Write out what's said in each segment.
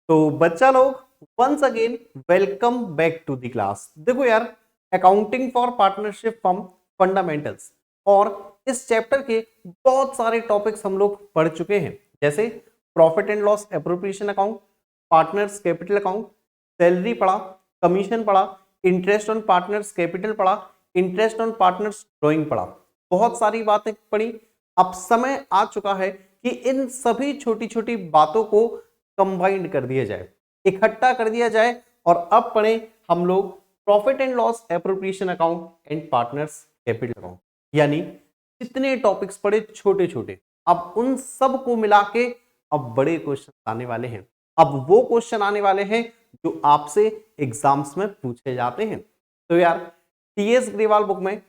तो बच्चा लोग once again welcome back to the class. देखो यार, accounting for partnership firm fundamentals, और इस चैप्टर के बहुत सारे टॉपिक्स हम लोग पढ़ चुके हैं, जैसे profit and loss appropriation account, partners capital account, salary पढ़ा, कमीशन पढ़ा, इंटरेस्ट ऑन पार्टनर्स कैपिटल पढ़ा, इंटरेस्ट ऑन पार्टनर्स ड्रॉइंग पढ़ा। बहुत सारी बातें पढ़ी। अब समय आ चुका है कि इन सभी छोटी छोटी बातों को कंबाइंड कर दिया जाए, इकट्ठा कर दिया जाए, और अब पढ़ें हम लोग profit and loss appropriation account and partners capital account. यानी जितने टॉपिक्स पढ़े छोटे छोटे, अब उन सब को मिला के अब बड़े क्वेश्चन आने वाले हैं। अब वो क्वेश्चन आने वाले हैं जो आपसे एग्जाम्स में पूछे जाते हैं। तो यार, टीएस ग्रेवाल बुक में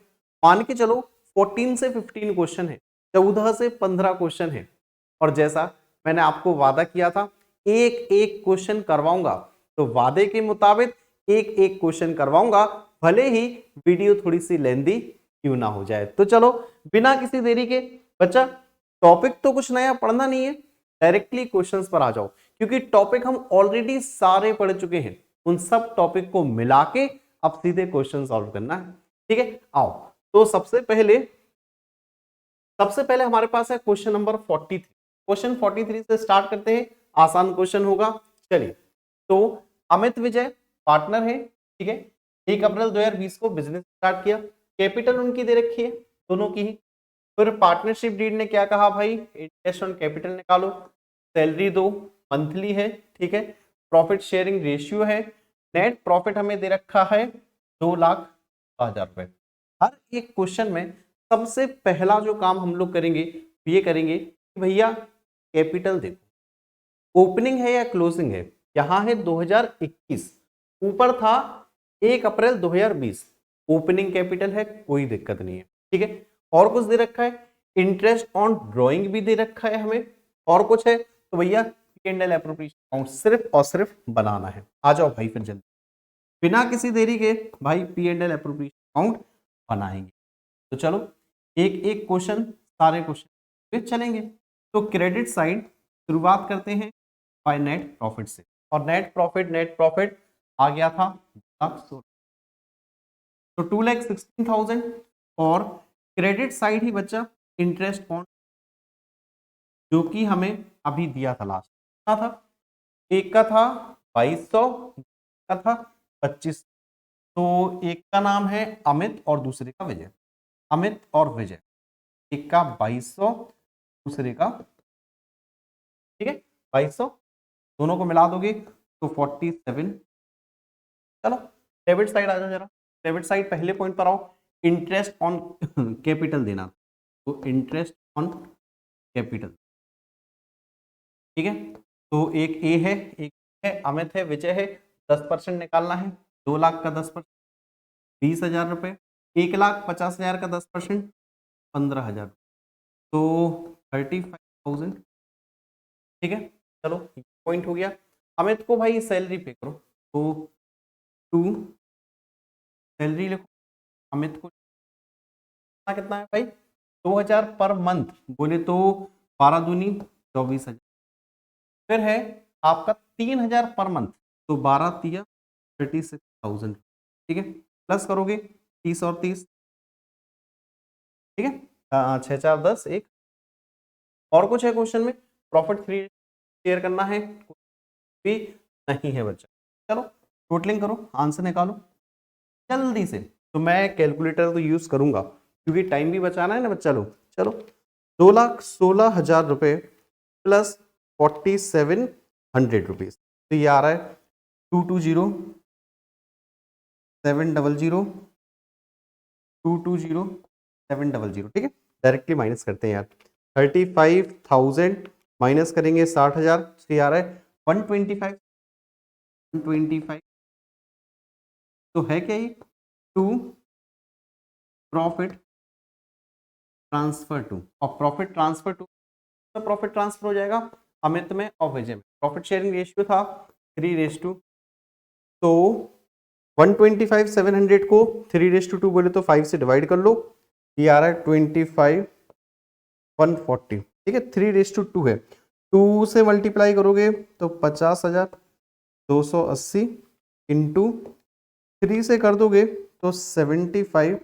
मान के चलो 14 से 15 क्वेश्चन है, 14 से 15 क्वेश्चन है, और जैसा मैंने आपको वादा किया था एक एक क्वेश्चन करवाऊंगा, तो वादे के मुताबिक एक एक क्वेश्चन करवाऊंगा, भले ही वीडियो थोड़ी सी लेंदी क्यों ना हो जाए। तो चलो बिना किसी देरी के, बच्चा टॉपिक तो कुछ नया पढ़ना नहीं है, डायरेक्टली क्वेश्चंस पर आ जाओ, क्योंकि टॉपिक हम ऑलरेडी सारे पढ़ चुके हैं। उन सब टॉपिक को मिला के अब सीधे क्वेश्चन सॉल्व करना है। ठीक है, आओ। तो सबसे पहले हमारे पास है क्वेश्चन नंबर 43। क्वेश्चन 43 से स्टार्ट करते हैं, आसान क्वेश्चन होगा। चलिए, तो अमित विजय पार्टनर है, ठीक है, 1 अप्रैल 2020 को बिजनेस स्टार्ट किया, कैपिटल उनकी दे रखी है, दोनों की ही। फिर पार्टनरशिप डीड ने क्या कहा भाई, इंटरेस्ट ऑन कैपिटल निकालो, सैलरी दो, मंथली है, ठीक है, प्रॉफिट शेयरिंग रेशियो है, नेट प्रॉफिट हमें दे रखा है 2,00,000 रुपए। हर एक क्वेश्चन में सबसे पहला जो काम हम लोग करेंगे ये करेंगे कि भैया कैपिटल देखो, ओपनिंग है या क्लोजिंग है। यहां है 2021, ऊपर था 1 अप्रैल 2020, ओपनिंग कैपिटल है, कोई दिक्कत नहीं है, ठीक है। और कुछ दे रखा है, इंटरेस्ट ऑन ड्रॉइंग भी दे रखा है हमें, और कुछ है, तो भैया P and L appropriation account सिर्फ और सिर्फ बनाना है। आ जाओ भाई, फिर जल्दी बिना किसी देरी के भाई P and L appropriation account बनाएंगे। तो चलो एक एक क्वेश्चन, सारे क्वेश्चन चलेंगे। तो क्रेडिट साइड शुरुआत करते हैं बाय नेट प्रॉफिट से, और नेट प्रॉफिट आ गया था 2,16,000, तो 2,16,000। और क्रेडिट साइड ही बच्चा इंटरेस्ट ऑन, जो कि हमें अभी दिया था लास्ट, कितना था, एक का था 2,200, का था 25। तो एक का नाम है अमित और दूसरे का विजय, अमित और विजय, एक का 2,200, दूसरे का, ठीक है, 2,200, दोनों को मिला दोगे तो 47। चलो डेबिट साइड आ जाओ जरा, डेबिट साइड पहले पॉइंट पर आओ, इंटरेस्ट ऑन कैपिटल देना, तो इंटरेस्ट ऑन कैपिटल, ठीक है। तो एक ए है, एक है, अमित है, विजय है, 10% निकालना है, 2,00,000 का 10%, 20,000 रुपए, 1,50,000 का 10%, 15,000, तो 35,000, ठीक है। चलो पॉइंट हो गया। अमित को भाई सैलरी पे करो, तो 2 सैलरी लिखो, अमित को कितना है भाई, 2,000 पर मंथ, बोले तो 12 दूनी 24,000। फिर है आपका 3,000 पर मंथ, तो 12 तिया 36,000, ठीक है, प्लस करोगे 30 और 30, ठीक है, 6 4 10 1। और कुछ है क्वेश्चन में, प्रॉफिट 3 शेयर करना है, भी नहीं है बच्चा। चलो टोटलिंग करो, आंसर निकालो जल्दी से। तो मैं कैलकुलेटर तो यूज करूंगा क्योंकि टाइम भी बचाना है ना बच्चा लोग। चलो 2,16,000 रुपए प्लस 4,700 रुपीज, तो ये आ रहा है 220,700, ठीक है। डायरेक्टली माइनस करते हैं यार, 35,000 माइनस करेंगे 60,000, तो ये आ रहा है 125। तो है क्या ये, टू प्रॉफिट ट्रांसफर टू, और profit transfer to, profit transfer हो जाएगा अमित में और विजय में। प्रॉफिट शेयरिंग रेशियो था 3:2, तो 125,700 को 3:2 बोले तो 5 से डिवाइड कर लो, ये आ रहा है 25,140, ठीक है, 3:2 है, 2 से मल्टीप्लाई करोगे तो 50,000, 280 इंटू 3 से कर दोगे तो 75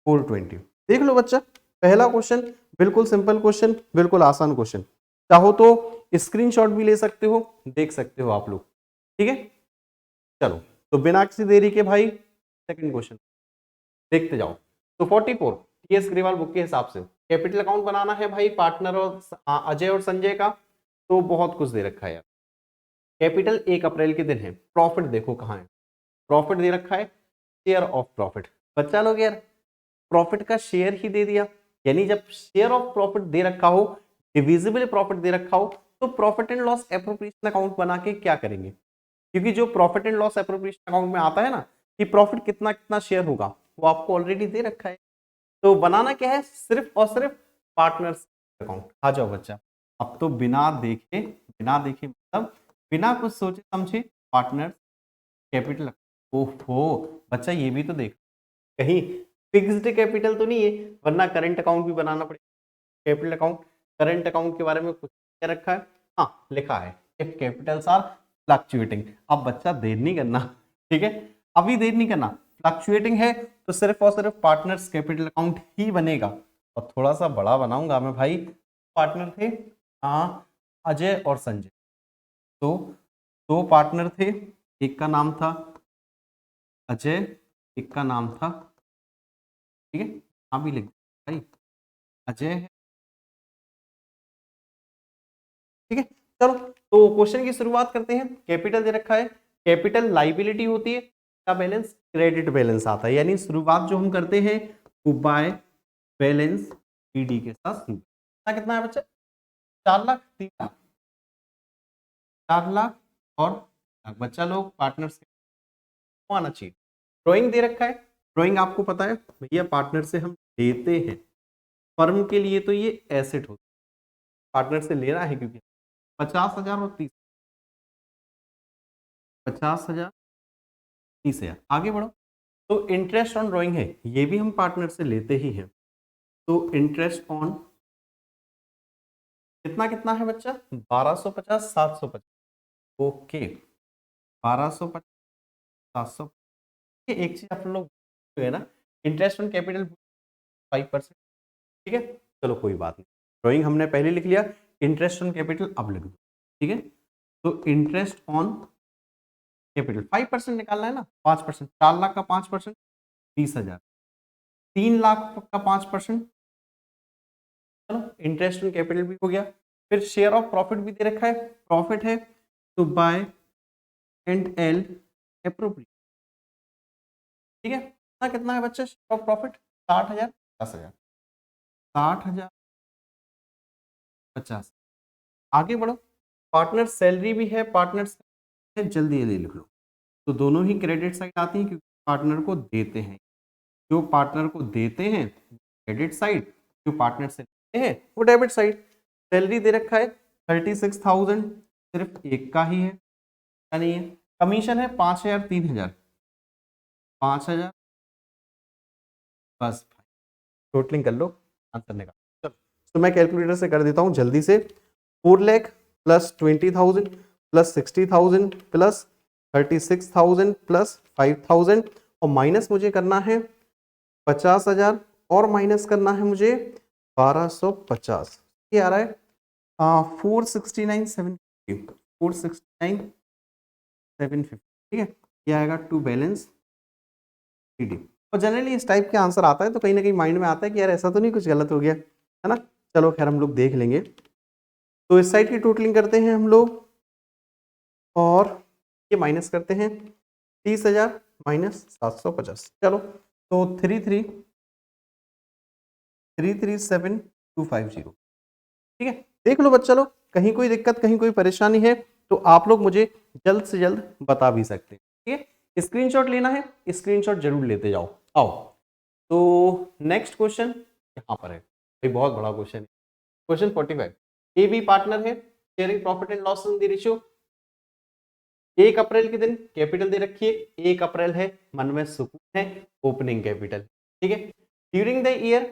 420। देख लो बच्चा, पहला क्वेश्चन बिल्कुल सिंपल क्वेश्चन, बिल्कुल आसान क्वेश्चन। चाहो तो स्क्रीनशॉट भी ले सकते हो, देख सकते हो आप लोग, ठीक है। चलो तो बिना किसी देरी के भाई सेकंड क्वेश्चन देखते जाओ। तो 44 टीएस ग्रेवाल बुक के हिसाब से कैपिटल अकाउंट बनाना है भाई पार्टनर और अजय और संजय का, तो बहुत कुछ दे रखा है यार। कैपिटल 1 अप्रैल के दिन है, प्रॉफिट देखो कहाँ है, प्रॉफिट दे रखा है शेयर ऑफ प्रॉफिट। बच्चा लोग यार प्रॉफिट का शेयर ही दे दिया, यानी जब शेयर ऑफ प्रॉफिट दे रखा हो, डिविजिबल प्रॉफिट दे रखा हो, तो profit and loss appropriation account बना के क्या करेंगे, क्योंकि जो profit and loss appropriation account में आता है ना कि प्रॉफिट कितना कितना शेयर होगा, वो आपको ऑलरेडी दे रखा है। तो बनाना क्या है, सिर्फ और सिर्फ पार्टनर्स अकाउंट। आ जाओ बच्चा, अब तो बिना देखे मतलब बिना कुछ सोचे समझे पार्टनर कैपिटल। ओहो बच्चा ये भी तो देख, कहीं फिक्स्ड कैपिटल तो नहीं है, वरना करंट अकाउंट भी बनाना पड़ेगा। कैपिटल अकाउंट, करंट अकाउंट के बारे में कुछ क्या रखा है, हाँ लिखा है इफ कैपिटल्स आर फ्लक्चुएटिंग। अब बच्चा देर नहीं करना, ठीक है, अभी देर नहीं करना। फ्लक्चुएटिंग है तो सिर्फ और सिर्फ पार्टनर्स कैपिटल अकाउंट ही बनेगा, और थोड़ा सा बड़ा बनाऊंगा मैं भाई। पार्टनर थे अजय और संजय, तो दो पार्टनर थे, एक का नाम था अजय, एक का नाम था, ठीक है, हाँ भी लिख भाई अजय है, ठीक है। चलो तो क्वेश्चन की शुरुआत करते हैं। कैपिटल दे रखा है, कैपिटल लाइबिलिटी होती है का बैलेंस क्रेडिट बैलेंस आता है, यानी शुरुआत जो हम करते हैं वो बाय बैलेंस ईडी के साथ शुरू। कितना है बच्चा, 4 लाख 3 लाख, 4 लाख और लाख। बच्चा लोग पार्टनर्स आना चाहिए। ड्राइंग दे रखा है, ड्राइंग आपको पता है भैया पार्टनर से हम लेते हैं, फर्म के लिए तो ये एसेट होता है, पार्टनर से लेना है क्योंकि 50,000 और 30, 50,000 30,000। आगे बढ़ो, तो इंटरेस्ट ऑन ड्राइंग है, ये भी हम पार्टनर से लेते ही हैं। तो इंटरेस्ट ऑन कितना कितना है बच्चा, 1250 750, ओके 1250 700। एक चीज आप लोग है ना, इंटरेस्ट ऑन कैपिटल 5%, ठीक है। चलो कोई बात नहीं, ड्राइंग हमने पहले लिख लिया, इंटरेस्ट ऑन कैपिटल अब लिख दो, ठीक है। तो इंटरेस्ट ऑन कैपिटल 5% निकालना है ना, 5%, 4 लाख का 5% 20,000, 3 लाख का 5%। चलो इंटरेस्ट ऑन कैपिटल भी हो गया, फिर शेयर ऑफ प्रॉफिट भी दे रखा है, प्रॉफिट है तो बाय एंड एल एप्रोप्रिएट, ठीक है। कितना कितना है बच्चा शेयर ऑफ प्रॉफिट, 60,000 50,000, 60,000 50। आगे बढ़ो, पार्टनर सैलरी भी है, पार्टनर्स जल्दी जल्दी लिख लो। तो दोनों ही क्रेडिट साइड आती है क्योंकि पार्टनर को देते हैं, जो पार्टनर को देते हैं क्रेडिट साइड, जो पार्टनर से लेते हैं वो डेबिट साइड। सैलरी दे रखा है 36,000, सिर्फ एक का ही है या नहीं है। कमीशन है 5,000 3,000, 5,000, बस टोटलिंग कर लो, आंसर निकाल। तो मैं कैलकुलेटर से कर देता हूं जल्दी से। 4 lakh plus 20,000 plus 60,000 plus 36,000 plus 5,000, और माइनस मुझे करना है 50,000, और माइनस करना है मुझे 1250। ये आ रहा है 469,750, 469,750, ठीक है। ये आएगा टू बैलेंस ईडी। और जनरली इस टाइप के आंसर आता है तो कहीं ना कहीं माइंड में आता है कि यार ऐसा तो नहीं कुछ गलत हो गया, है ना। चलो खैर हम लोग देख लेंगे। तो इस साइड की टोटलिंग करते हैं हम लोग, और ये माइनस करते हैं 30,000 माइनस 750। चलो तो 33,7,250, ठीक है। देख लो बच्चा लोग, कहीं कोई दिक्कत कहीं कोई परेशानी है तो आप लोग मुझे जल्द से जल्द बता भी सकते हैं, ठीक है। स्क्रीनशॉट लेना है, स्क्रीनशॉट जरूर लेते जाओ। आओ तो नेक्स्ट क्वेश्चन यहाँ पर है भाई, बहुत बड़ा क्वेश्चन है। क्वेश्चन 45, ए बी पार्टनर है, sharing profit and loss in the ratio. 1 अप्रैल के दिन कैपिटल दे रखी है, 1 अप्रैल है, मन में सुकून है, ओपनिंग कैपिटल, ठीक है। ड्यूरिंग द ईयर,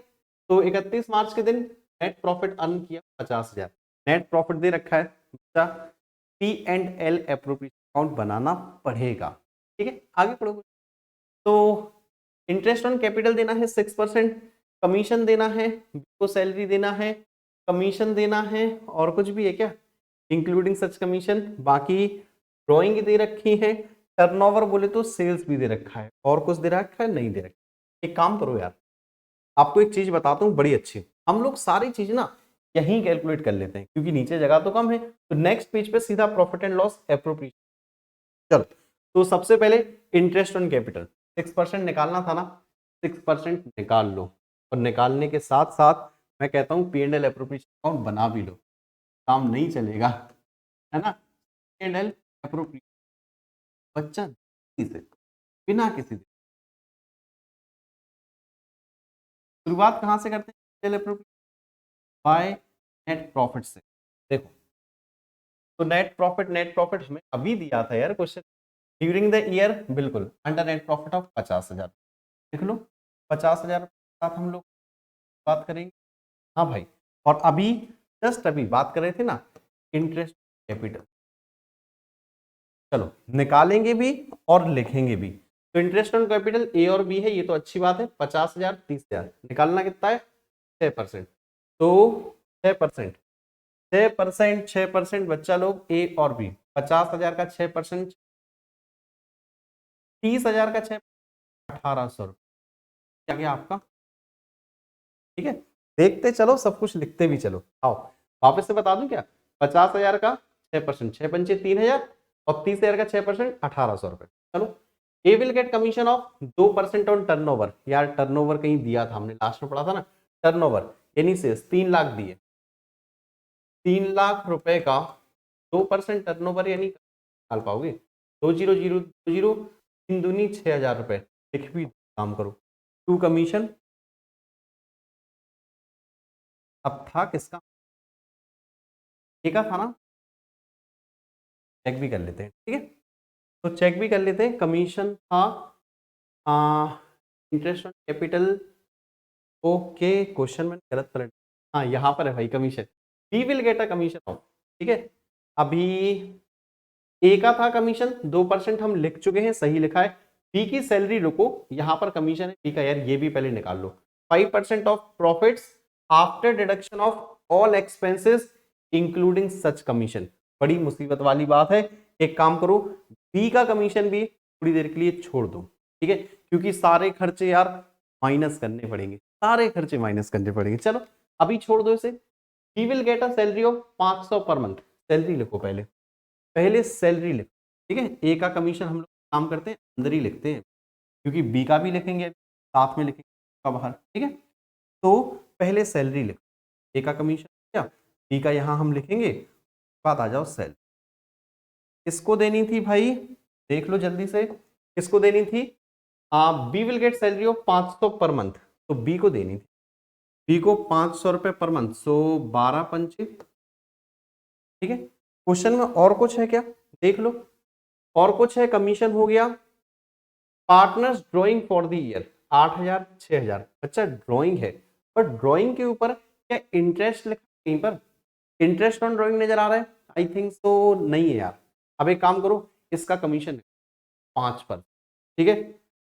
तो 31 मार्च के दिन नेट प्रॉफिट अर्न किया 50,000, नेट प्रॉफिट दे रखा है। P&L एप्रोप्रिएशन अकाउंट बनाना पड़ेगा। ठीक है, आगे पढ़ो। तो इंटरेस्ट ऑन कैपिटल देना है 6%, कमीशन देना है, को सैलरी देना है, कमीशन देना है, और कुछ भी है क्या इंक्लूडिंग सच कमीशन? बाकी ड्रॉइंग दे रखी है, टर्नओवर बोले तो सेल्स भी दे रखा है, और कुछ दे रखा है नहीं दे रखा। एक काम करो यार, आपको एक चीज बताता हूँ बड़ी अच्छी, हम लोग सारी चीज ना यहीं कैलकुलेट कर लेते हैं क्योंकि नीचे जगह तो कम है। तो नेक्स्ट पेज पे सीधा प्रॉफिट एंड लॉस एप्रोप्रिएशन। चलो, तो सबसे पहले इंटरेस्ट ऑन कैपिटल 6% निकालना था ना, 6% निकाल लो, और निकालने के साथ साथ मैं कहता हूँ P&L एप्रोप्रिएशन अकाउंट बना भी लो, काम नहीं चलेगा, है ना। P&L एप्रोप्रिएशन बच्चा से बिना किसी शुरुआत कहाँ से करते हैं? P&L appropriation by net profit से। देखो, तो नेट प्रॉफिट हमें अभी दिया था यार क्वेश्चन, ड्यूरिंग द ईयर, बिल्कुल अंडर नेट प्रॉफिट ऑफ 50,000। देख लो 50,000 के साथ हम लोग बात करेंगे। हाँ भाई, और अभी जस्ट अभी बात कर रहे थे ना इंटरेस्ट कैपिटल। चलो निकालेंगे भी और लिखेंगे भी। तो इंटरेस्ट ऑन कैपिटल ए और बी है, ये तो अच्छी बात है। 50,000 30,000 निकालना कितना है? 6%। तो 6%, 6%, 6% बच्चा लोग ए और बी। 50,000 का 6%, 30,000 का 6, 1,800 क्या गया आपका? ठीक है, देखते चलो, सब कुछ लिखते भी चलो। आओ वापस से बता दूं क्या? 50,000 का 6%, 6 पंचे 3,000, और 30,000 का 6%, 1,800 रुपए। चलो, A will get commission of 2% on turnover. यार टर्नओवर कहीं दिया था, हमने लास्ट में पढ़ा था ना, टर्नओवर यानी से 3 लाख दिए, 3 लाख रुपए का 2% टर्नओवर यानी निकाल पाओगे? 2,0,0,0,0, 3 दूनी 6,000 रुपए। लिख भी काम करो, टू कमीशन। अब था किसका? एक था ना, चेक भी कर लेते हैं। ठीक है, तो चेक भी कर लेते हैं। कमीशन था interest on capital. Okay, question में गलत पलट, हाँ यहाँ पर है भाई commission, we will get a commission of. ठीक है, अभी ए का था कमीशन 2%, हम लिख चुके हैं, सही लिखा है। बी की सैलरी रुको, यहाँ पर कमीशन है बी का, यार ये भी पहले निकाल लो। 5% of profits after deduction of all expenses including such commission. बड़ी मुसीबत वाली बात है, एक काम करो, बी का कमीशन भी थोड़ी देर के लिए छोड़ दो। ठीक है, क्योंकि सारे खर्चे यार माइनस करने पड़ेंगे, सारे खर्चे माइनस करने पड़ेंगे। चलो अभी छोड़ दो इसे। He will get a salary of 500 per month. Salary लिखो पहले, पहले सैलरी लिखो। ठीक है, ए का कमीशन हम लोग काम करते हैं अंदर ही लिखते हैं, क्योंकि बी का भी लिखेंगे साथ में, लिखेंगे का बाहर। ठीक है, तो पहले सैलरी लिखो, ए का कमीशन क्या, बी का यहाँ हम लिखेंगे, बात आ जाओ सैलरी। किसको देनी थी भाई? देख लो जल्दी से, किसको देनी थी? B will get salary of 500 per month, तो बी को देनी थी, बी को 500 रुपए पर मंथ, सो 12 पंचे। ठीक है, क्वेश्चन में और कुछ है क्या? देख लो, और कुछ है? कमीशन हो गया, partners drawing for the year 8,000 6,000। अच्छा ड्राइंग है, पर ड्राइंग के ऊपर क्या इंटरेस्ट लिखा कहीं पर? इंटरेस्ट ऑन ड्राइंग नजर आ रहा है? आई थिंक सो नहीं है यार। अब एक काम करो, इसका कमीशन 5%। ठीक है,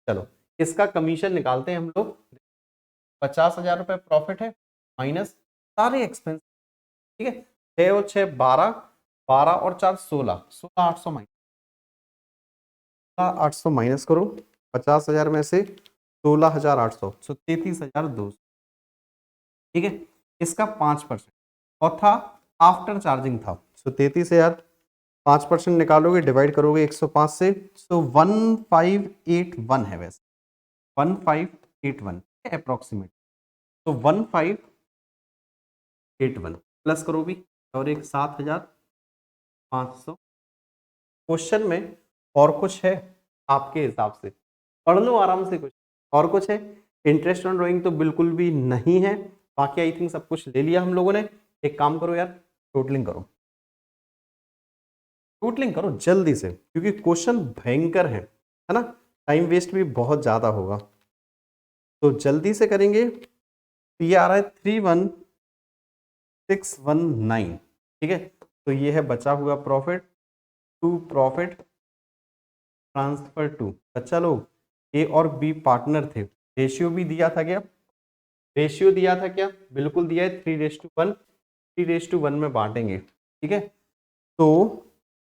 चलो इसका कमीशन निकालते हैं हम लोग। 50,000 रुपए प्रॉफिट है, माइनस सारे एक्सपेंस। ठीक है, 6 और 6 12, 12 और 4 16, 16,800 माइनस, 800 माइनस करो 50,000 में से 16,800, सो 33,200। ठीक है, इसका 5% और था आफ्टर चार्जिंग था, सो 33,000, 5% निकालोगे, डिवाइड करोगे 105 से, सो 1581 है वैसे, 1581 अप्रोक्सीमेट। तो 1581 प्लस करो भी, और एक 7,500। क्वेश्चन में और कुछ है आपके हिसाब से? पढ़ लो आराम से, कुछ और कुछ है? इंटरेस्ट ऑन ड्राइंग तो बिल्कुल भी नहीं है, बाकी आई थिंक सब कुछ ले लिया हम लोगों ने। एक काम करो यार, टोटलिंग करो, टोटलिंग करो जल्दी से, क्योंकि क्वेश्चन भयंकर है ना, टाइम वेस्ट भी बहुत ज्यादा होगा, तो जल्दी से करेंगे। ये आ रहा है 31619। ठीक है, तो ये है बचा हुआ profit to profit transfer to. बच्चा लोग ए और बी पार्टनर थे, रेशियो भी दिया था क्या? रेशियो दिया था क्या? बिल्कुल दिया है, 3:1। 3:1 में बांटेंगे, ठीक है। तो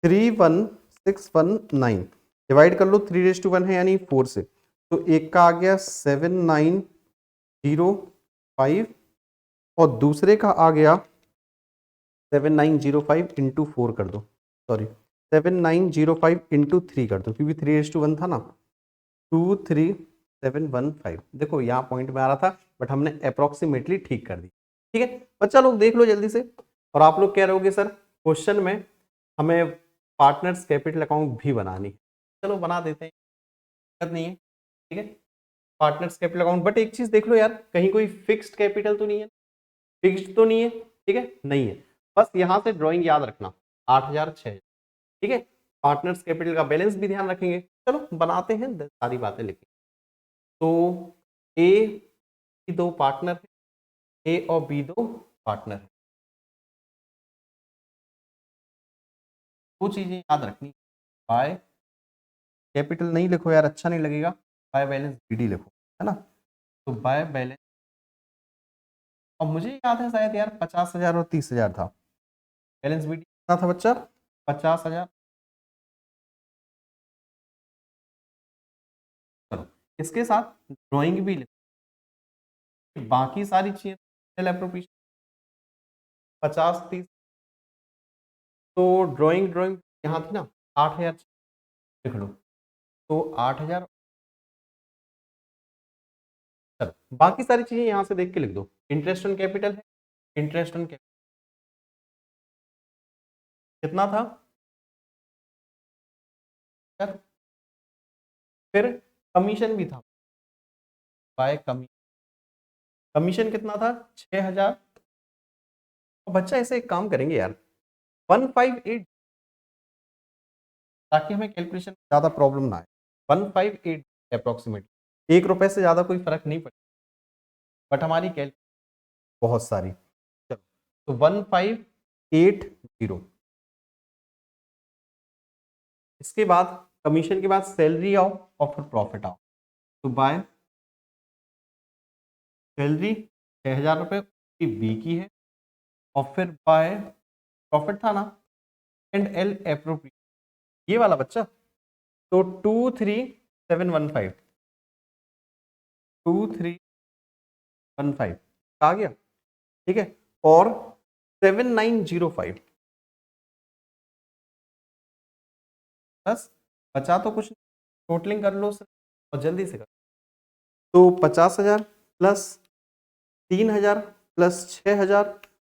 31619 डिवाइड कर लो, 3:1 है यानी 4 से, तो एक का आ गया 7905 और दूसरे का आ गया 7905 इंटू 4 कर दो, सॉरी 7905 इंटू 3 कर दो, क्योंकि 3:1 था ना। 23715, देखो यहाँ पॉइंट में आ रहा था बट हमने अप्रोक्सीमेटली ठीक कर दी, ठीक है। बच्चा लोग देख लो जल्दी से। और आप लोग कह रहे होगे सर क्वेश्चन में हमें पार्टनर्स कैपिटल अकाउंट भी बनानी है, चलो बना देते हैं, दिक्कत नहीं है, ठीक है। पार्टनर्स कैपिटल अकाउंट, बट एक चीज देख लो यार, कहीं कोई फिक्स्ड कैपिटल तो नहीं है, फिक्स्ड तो नहीं है, ठीक है, नहीं है। बस यहां से ड्राइंग याद रखना, 8006, ठीक है। पार्टनर्स कैपिटल का बैलेंस भी ध्यान रखेंगे, चलो बनाते हैं, सारी बातें लिखें। तो ए की दो पार्टनर है, ए और बी दो पार्टनर है, दो चीजें याद रखनी, बाय कैपिटल नहीं लिखो यार, अच्छा नहीं लगेगा, बाय बैलेंस बीडी लिखो, है ना। तो बाय बैलेंस, और मुझे याद है शायद यार 50,000 और 30,000 था, बैलेंस बीडी कितना था बच्चा? 50,000। चलो इसके साथ ड्राइंग भी लिखो, बाकी सारी चीजें अप्रोप्रिएशन 50-30, तो ड्राइंग ड्राइंग यहाँ थी ना 8,000 लिख लो, तो 8,000। चलो बाकी सारी चीजें यहाँ से देख के लिख दो, इंटरेस्ट ऑन कैपिटल है, इंटरेस्ट ऑन कैपिटल कितना था यार? फिर कमीशन भी था, बाय कमीशन कितना था? 6,000। बच्चा ऐसे एक काम करेंगे यार, 158, ताकि हमें कैलकुलेशन ज्यादा प्रॉब्लम ना आए। 158 अप्रोक्सीमेटली, 1 रुपए से ज्यादा कोई फर्क नहीं पड़ेगा, बट हमारी कैल बहुत सारी। चलो तो 1580, इसके बाद कमीशन के बाद सैलरी आओ और फिर प्रॉफिट आओ, तो बाय सैलरी 6,000 रुपये बी की है, और फिर बाय प्रॉफिट था ना, एंड एल एप्रोप्रिएट, ये वाला बच्चा, तो 23715, 2315 आ गया, ठीक है। और 7905 बस, बचा तो कुछ, टोटलिंग कर लो सर और जल्दी से कर। तो 50,000 प्लस 3,000 प्लस 6,000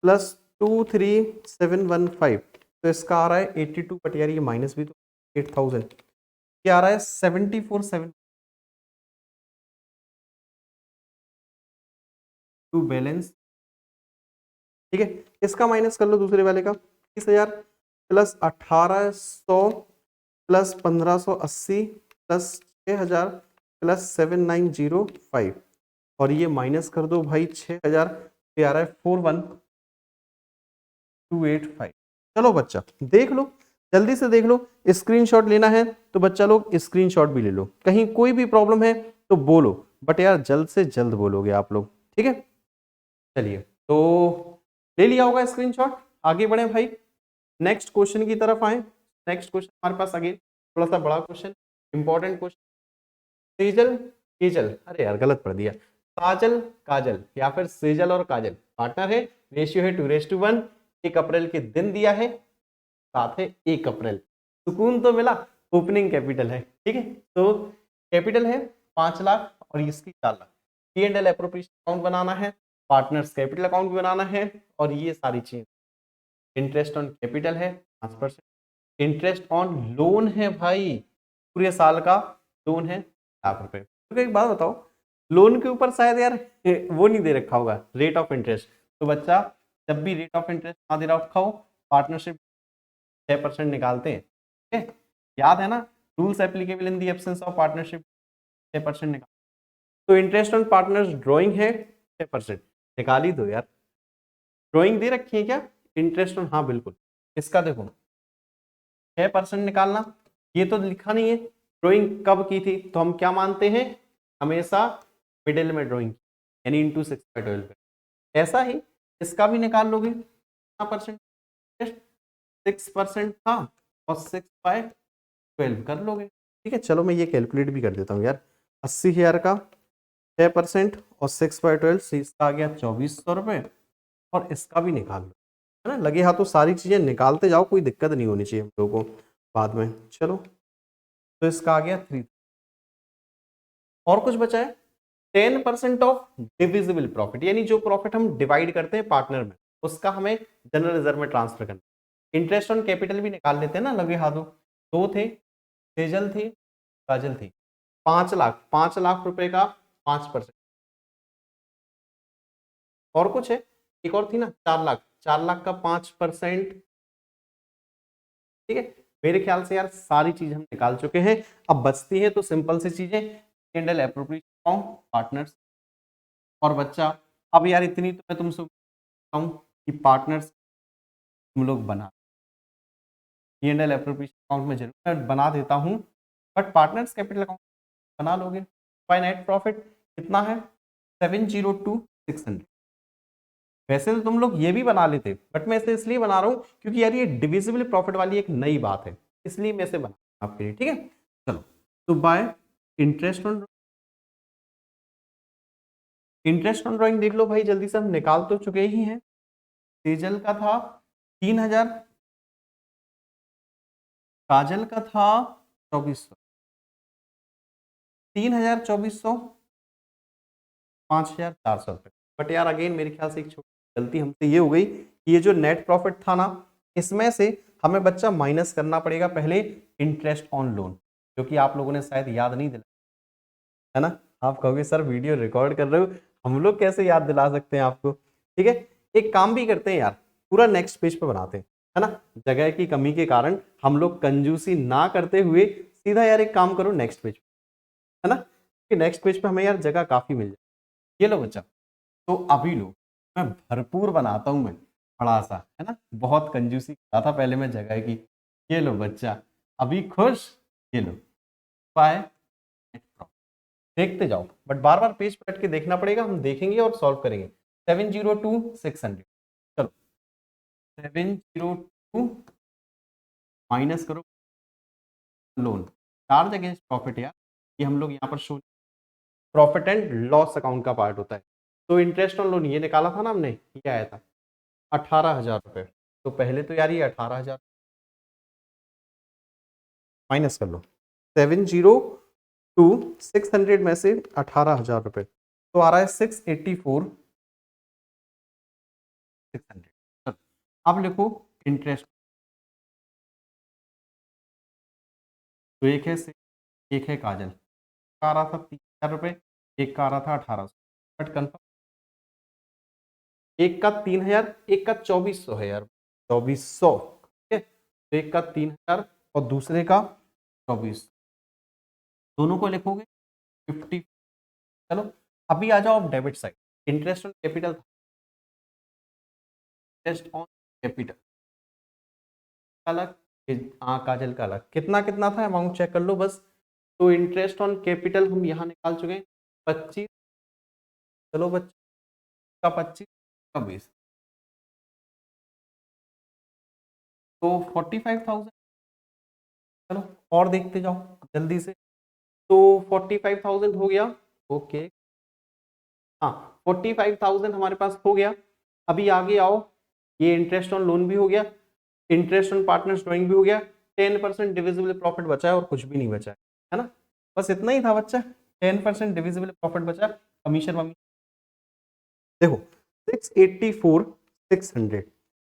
प्लस 23715, तो इसका आ रहा है 82, बट यार ये माइनस भी तो 8,000, क्या आ रहा है 74,700 टू बैलेंस, ठीक है। इसका माइनस कर लो दूसरे वाले का, 30,000 प्लस 1,800 प्लस 1,580 प्लस 6,000 प्लस 7,905, और ये माइनस कर दो भाई 6,000, पे आ रहा है 41,285। चलो बच्चा देख लो, जल्दी से देख लो, स्क्रीनशॉट लेना है तो बच्चा लोग स्क्रीनशॉट भी ले लो, कहीं कोई भी प्रॉब्लम है तो बोलो, बट यार जल्द से जल्द बोलोगे आप लोग, ठीक है। चलिए तो ले लिया होगा स्क्रीनशॉट, आगे बढ़े भाई, नेक्स्ट क्वेश्चन की तरफ आए। नेक्स्ट क्वेश्चन हमारे पास अगेन थोड़ा सा बड़ा question, important question. Sejal Kejal, अरे यार गलत पढ़ दिया, साजल काजल या फिर सेजल और काजल पार्टनर है, रेशियो है 2:1, 1 अप्रैल के दिन दिया है, साथ है 1 अप्रैल, सुकून तो मिला, ओपनिंग कैपिटल है, ठीक है। तो कैपिटल है 5 लाख और इसकी 4 lakh, P and L appropriation account बनाना है, पार्टनर्स कैपिटल अकाउंट भी बनाना है, और ये सारी चीज, इंटरेस्ट ऑन कैपिटल है 5%, इंटरेस्ट ऑन लोन है भाई, पूरे साल का लोन है ₹1,00,000। तो एक बात बताओ, लोन के ऊपर शायद यार वो नहीं दे रखा होगा रेट ऑफ इंटरेस्ट, तो बच्चा जब भी रेट ऑफ इंटरेस्ट ना दे रखा हो, पार्टनरशिप 6% निकालते हैं, ठीक है, याद है ना, rules applicable in the absence of partnership, 6% निकाल, तो इंटरेस्ट ऑन पार्टनर्स ड्रॉइंग है 6%, निकाल ही दो यार, ड्रॉइंग दे रखी है क्या इंटरेस्ट ऑन, हाँ बिल्कुल, इसका देखो 6% निकालना, ये तो लिखा नहीं है ड्राइंग कब की थी, तो हम क्या मानते हैं, हमेशा मिडिल में ड्राइंग यानी इंटू 6/12 पे। ऐसा ही इसका भी निकाल लोगे, कितना परसेंट, 6% था और 6/12 कर लोगे। ठीक है, चलो मैं ये कैलकुलेट भी कर देता हूँ यार। 80,000 का 6% और 6/12, इसका आ गया 2400 रुपये, और इसका भी निकाल लो, है ना। लगे हाथों सारी चीजें निकालते जाओ, कोई दिक्कत नहीं होनी चाहिए हम लोगों को बाद में। चलो तो इसका आ गया 3। और कुछ बचा है, 10% ऑफ डिविजिबल प्रॉफिट, यानी जो प्रॉफिट हम डिवाइड करते हैं पार्टनर में, उसका हमें जनरल रिजर्व में ट्रांसफर करना। इंटरेस्ट ऑन कैपिटल भी निकाल लेते हैं ना, लगे हाथों। दो थे, सेजल थी, काजल थी। 5 लाख रुपए का 5%। और कुछ है, एक और थी ना, 4 लाख, 4 लाख का 5%। ठीक है, मेरे ख्याल से यार सारी चीज हम निकाल चुके हैं। अब बचती है तो सिंपल सी चीजें, कैंडल एप्रोप्रिएशन अकाउंट, पार्टनर्स। और बच्चा अब यार इतनी तो मैं तुमसे कहूँ कि पार्टनर्स तुम लोग बना, कैंडल एप्रोप्रिएशन अकाउंट में जरूर मैं बना देता हूँ, बट पार्टनर्स कैपिटल अकाउंट बना लोगे। बाय नेट प्रॉफिट कितना है, 702,600। वैसे तो तुम लोग ये भी बना लेते, बट मैं इसे इसलिए बना रहा हूँ क्योंकि यार ये डिविजिबल प्रॉफिट वाली एक नई बात है, इसलिए मैं इसे बना आपके लिए। ठीक है, चलो तो बाय इंटरेस्ट ऑन ड्राइंग देख लो भाई, जल्दी से हम निकाल तो चुके ही हैं। सेजल का था 3,000, काजल का था 2400, 3,000, 2400, 5,400 रुपये। बट यार अगेन मेरे ख्याल से एक छोटी गलती हमसे ये हो गई कि ये जो नेट प्रॉफिट था ना, इसमें से हमें बच्चा माइनस करना पड़ेगा पहले इंटरेस्ट ऑन लोन, जो कि आप लोगों ने शायद याद नहीं दिलाया, है ना। आप कहोगे सर वीडियो रिकॉर्ड कर रहे हो, हम लोग कैसे याद दिला सकते हैं आपको। ठीक है, एक काम भी करते हैं यार, पूरा नेक्स्ट पेज पे बनाते हैं, है ना। जगह की कमी के कारण हम लोग कंजूसी ना करते हुए सीधा यार एक काम करो नेक्स्ट पेज, है ना, कि नेक्स्ट पेज पे हमें यार जगह काफी मिल जाए। ये लो बच्चा, तो अभी लो, मैं भरपूर बनाता हूं, मैं बड़ा सा, है ना, बहुत कंजूसी करता था पहले मैं जगह की। ये लो बच्चा, अभी खुश, ये लो पाए, देखते जाओ, बट बार बार पेज पलट के देखना पड़ेगा, हम देखेंगे और सॉल्व करेंगे। 702,600, चलो 702 माइनस करो लोन, चार्ज अगेंस्ट प्रॉफिट यार, ये हम लोग यहाँ पर show profit and loss account का पार्ट होता है। तो इंटरेस्ट ऑन लोन ये निकाला था ना हमने, ये आया था 18,000 रुपये। तो पहले तो यार ये 18,000 माइनस कर लो, 702,600 में से 18,000 रुपये तो आ रहा है 684,600। अब लिखो इंटरेस्ट, तो एक है काजल का आ रहा था 3,000 रुपये, एक का आ रहा था 1800, बट कन्फर्म, एक का 3,000, एक का 2,400 है यार, 2,400। ठीक है, तो एक का 3,000 और दूसरे का 24, दोनों को लिखोगे 50। चलो अभी आ जाओ अब debit side, interest on capital, interest on capital अलग, हाँ काजल का अलग, कितना कितना था अमाउंट चेक कर लो बस। तो इंटरेस्ट ऑन कैपिटल हम यहाँ निकाल चुके हैं 25, चलो बच्चे का 25 का 20, तो 45,000। चलो और देखते जाओ जल्दी से, तो 45,000 हो गया। ओके, हाँ 45,000 हमारे पास हो गया। अभी आगे आओ, ये इंटरेस्ट ऑन लोन भी हो गया, इंटरेस्ट ऑन पार्टनर्स ड्राइंग भी हो गया, 10% डिविजिबल प्रॉफिट बचा है और कुछ भी नहीं बचा है ना, बस इतना ही था बच्चा, 10% डिविजिबल प्रॉफिट बचा, कमीशन वमीशन। देखो 684,600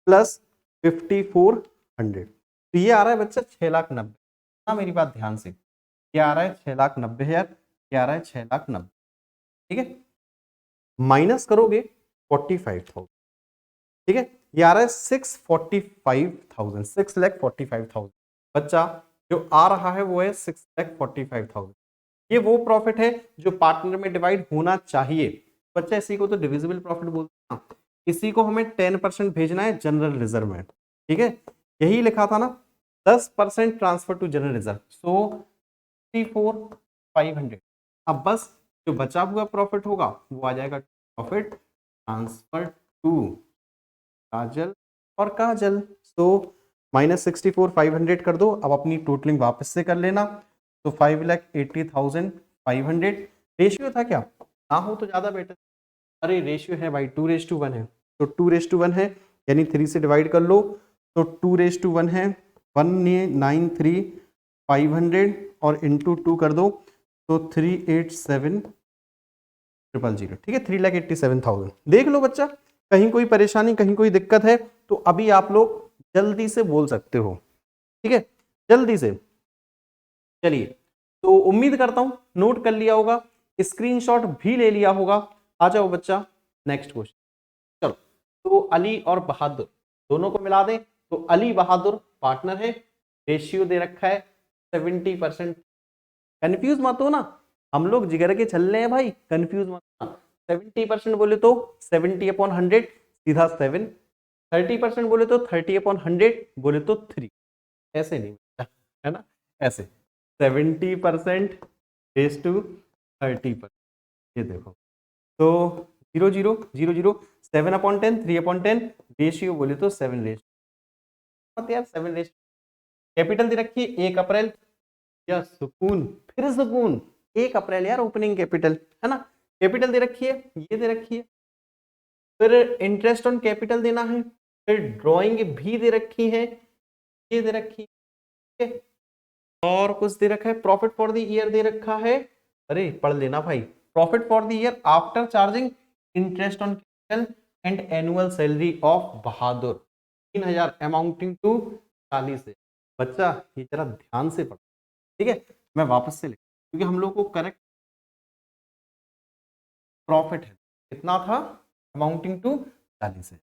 प्लस 5,400, तो ये आ रहा है बच्चा 6,90,000। हाँ मेरी बात ध्यान से, ये आ रहा है 6,90,000, ये आ रहा है 6,90,000। ठीक है, माइनस करोगे 45,000, ठीक है, ये आ रहा है 645,000, 6,45,000। बच्चा जो आ रहा है वो है 6,45,000। ये वो प्रॉफिट है जो पार्टनर में डिवाइड होना चाहिए। बच्चा इसी को तो डिविजिबल प्रॉफिट बोलते हैं ना, इसी को हमें 10% भेजना है जनरल रिजर्व में। ठीक है, यही लिखा था ना, 10% ट्रांसफर टू जनरल रिजर्व, सो 64,500। अब बस जो बचा हुआ प्रॉफिट होगा वो आ जाएगा प्रॉफिट ट्रांसफर टू काजल और काजल। सो -64,500 कर दो। अब अपनी टोटलिंग वापस से कर लेना। तो 5,80,500 रेशियो था क्या, ना हो तो ज्यादा बेटर। अरे रेशियो है भाई, 2:1 है, तो 2:1 है, यानी 3 से डिवाइड कर लो, तो 2:1 है, 1,93,500 और इंटू 2 कर दो, तो 387,000। ठीक है, 3,87,000। देख लो बच्चा, कहीं कोई परेशानी, कहीं कोई दिक्कत है तो अभी आप लोग जल्दी से बोल सकते हो। ठीक है, जल्दी से। चलिए, तो उम्मीद करता हूं नोट कर लिया होगा, स्क्रीनशॉट भी ले लिया होगा। आ जाओ बच्चा, नेक्स्ट क्वेश्चन। चलो, तो अली और बहादुर दोनों को मिला दें, तो अली बहादुर पार्टनर है, रेशियो दे रखा है 70%। कंफ्यूज मत हो ना, हम लोग जिगर के चल रहे हैं भाई, कंफ्यूज मत होना। 70% बोले तो 70/100 सीधा 7, 30% बोले तो 30/100 बोले तो 3, ऐसे नहीं है ना, ऐसे 70% रेस टू 30%। ये देखो, तो 0 0 0 0 7/10 3/10 रेशियो बोले तो 7 रेस यार 7 रेस। कैपिटल दे रखी है 1 अप्रैल, या सुकून, फिर सुकून, 1 अप्रैल यार ओपनिंग कैपिटल है ना। कैपिटल दे रखी है, ये दे रखी है, फिर इंटरेस्ट ऑन कैपिटल देना है, फिर ड्राइंग भी दे रखी है, ये दे रखी है, ठीक है? और कुछ दे रखा है, प्रॉफिट फॉर द ईयर दे रखा है। अरे पढ़ लेना भाई, profit for the year after charging interest on capital and annual salary of Bahadur 3,000 amounting to 40 है। बच्चा ये जरा ध्यान से पढ़, ठीक है? मैं वापस से लिख, क्योंकि हम लोग को करेक्ट प्रॉफिट है कितना था, अमाउंटिंग टू 40 है,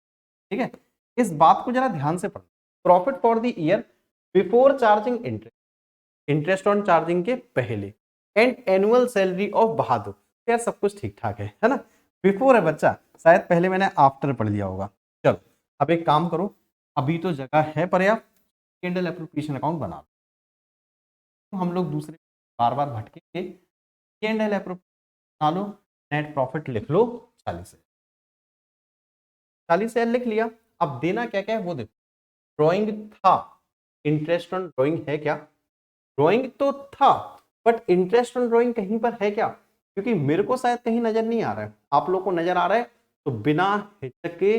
ठीक है? इस बात को जरा ध्यान से पढ़ना। Profit for the year before charging interest, interest on charging के पहले, एंड एनुअल सैलरी ऑफ बहादुर। यार सब कुछ ठीक ठाक है ना। बिफोर है बच्चा, शायद पहले मैंने आफ्टर पढ़ लिया होगा। चलो अब एक काम करो, अभी तो जगह है पर्याप्त, कैंडल एप्रोप्रिएशन अकाउंट बना लो। तो हम लोग दूसरे बार बार भटकेंगे, कैंडल एप्रोप्रिएशन बना लो, नेट प्रॉफिट लिख लो 40 है, 40 है लिख लिया। अब देना क्या क्या है वो देखो। ड्रॉइंग था, इंटरेस्ट ऑन ड्रॉइंग है क्या, ड्राइंग तो था, बट इंटरेस्ट ऑन ड्राइंग कहीं पर है क्या, क्योंकि मेरे को शायद कहीं नजर नहीं आ रहा है, आप लोग को नजर आ रहा है तो बिना हिचके,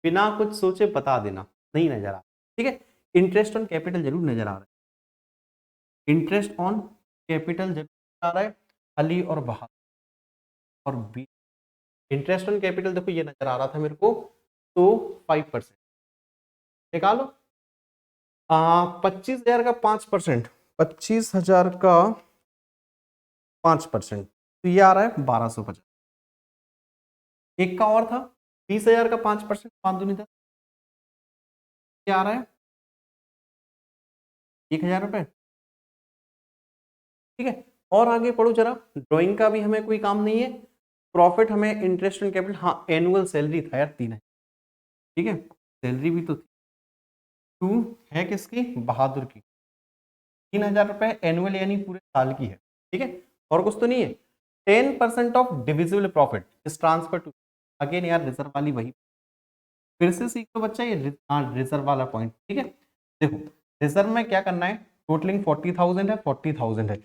बिना कुछ सोचे बता देना, नहीं नजर आ रहा, ठीक है? इंटरेस्ट ऑन कैपिटल जरूर नजर आ रहा है, इंटरेस्ट ऑन कैपिटल जरूर आ रहा है, अली और बहादुर। और बी, इंटरेस्ट ऑन कैपिटल देखो ये नजर आ रहा था मेरे को, तो 5% निकालो। 25,000 का 5%, 25,000 का 5%, तो ये आ रहा है 1250। एक का और था 20,000 का 5%, 5×2 10, ये आ रहा है 1,000 रुपए, ठीक है? और आगे पढ़ो जरा, ड्राइंग का भी हमें कोई काम नहीं है, प्रॉफिट हमें इंटरेस्ट ऑन कैपिटल, हाँ एनुअल सैलरी था यार 3 है, ठीक है? सैलरी भी तो 2 है किसकी, बहादुर की, 3,000 रुपए एनुअल यानी पूरे साल की है, ठीक है? और कुछ तो नहीं है। 10% of divisible profit is transfer to, again यार रिजर्व वाली वही, फिर से सीख लो बच्चा ये रिजर्व वाला पॉइंट, ठीक है? देखो रिजर्व में क्या करना है, टोटलिंग 40,000 है, 40,000 है,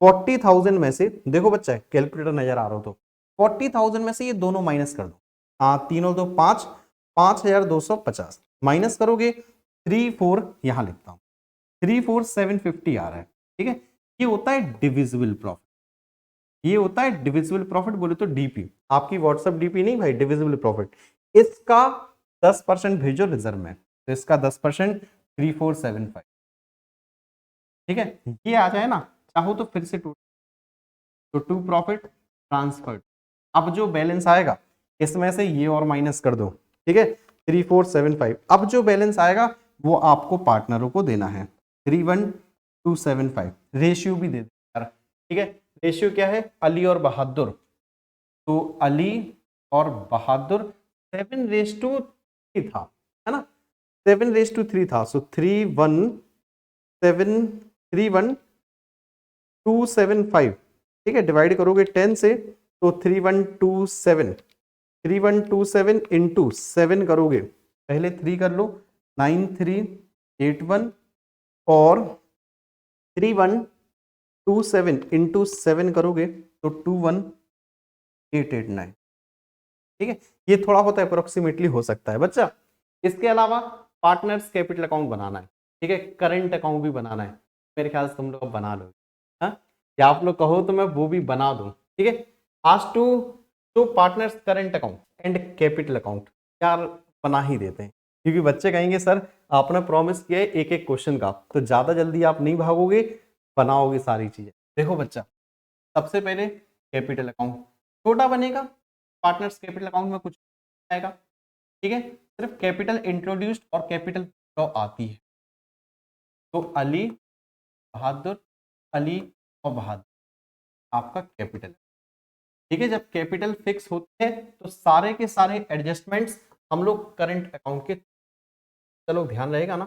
40,000 में से देखो बच्चा कैलकुलेटर नजर आ रहा हो तो 40,000 में से ये दोनों माइनस कर दो, हाँ तीनों दो 5, 5,250 माइनस करोगे 3,4, यहां लिखता हूं 3,4,750 आ रहा है, ठीक है? ये होता है डिविजिबल प्रॉफिट, ये होता है डिविजिबल प्रॉफिट, बोले तो डीपी, आपकी व्हाट्सएप डीपी नहीं भाई, डिविजिबल प्रॉफिट। इसका 10% भेजो रिजर्व में, तो इसका 10% 3,475, ठीक है? ये आ जाए ना, चाहो तो फिर से टू प्रॉफिट ट्रांसफर्ड। अब जो बैलेंस आएगा इसमें से ये और माइनस कर दो, ठीक है? 3,475। अब जो बैलेंस आएगा वो आपको पार्टनरों को देना है, 3,1,275। रेशियो भी दे दे यार, ठीक है? रेशियो क्या है, अली और बहादुर, तो अली और बहादुर 7:3 था, है ना? 7/3 था, सो 31275, ठीक है, डिवाइड करोगे 10 से तो 3127 इंटू 7 करोगे, पहले 3 कर लो, 9381, और 3127 इंटू 7 करोगे तो 21889, ठीक है। ये थोड़ा बहुत अप्रोक्सीमेटली हो सकता है बच्चा। इसके अलावा पार्टनर्स कैपिटल अकाउंट बनाना है, ठीक है, करंट अकाउंट भी बनाना है, मेरे ख्याल से तुम लोग बना लो, हाँ, या आप लोग कहो तो मैं वो भी बना दूं, ठीक है। आज two partners current account and capital account यार बना ही देते हैं, क्योंकि बच्चे कहेंगे सर आपने प्रॉमिस किया है एक एक क्वेश्चन का, तो ज्यादा जल्दी आप नहीं भागोगे, बनाओगे सारी चीजें। देखो बच्चा, सबसे पहले कैपिटल अकाउंट छोटा बनेगा, पार्टनर्स कैपिटल अकाउंट में कुछ आएगा, ठीक है, सिर्फ कैपिटल इंट्रोड्यूस्ड और कैपिटल ड्रॉ आती है। तो अली बहादुर, अली और बहादुर आपका कैपिटल, ठीक है। जब कैपिटल फिक्स होती है तो सारे के सारे एडजस्टमेंट्स हम लोग करंट अकाउंट के, चलो ध्यान रहेगा ना,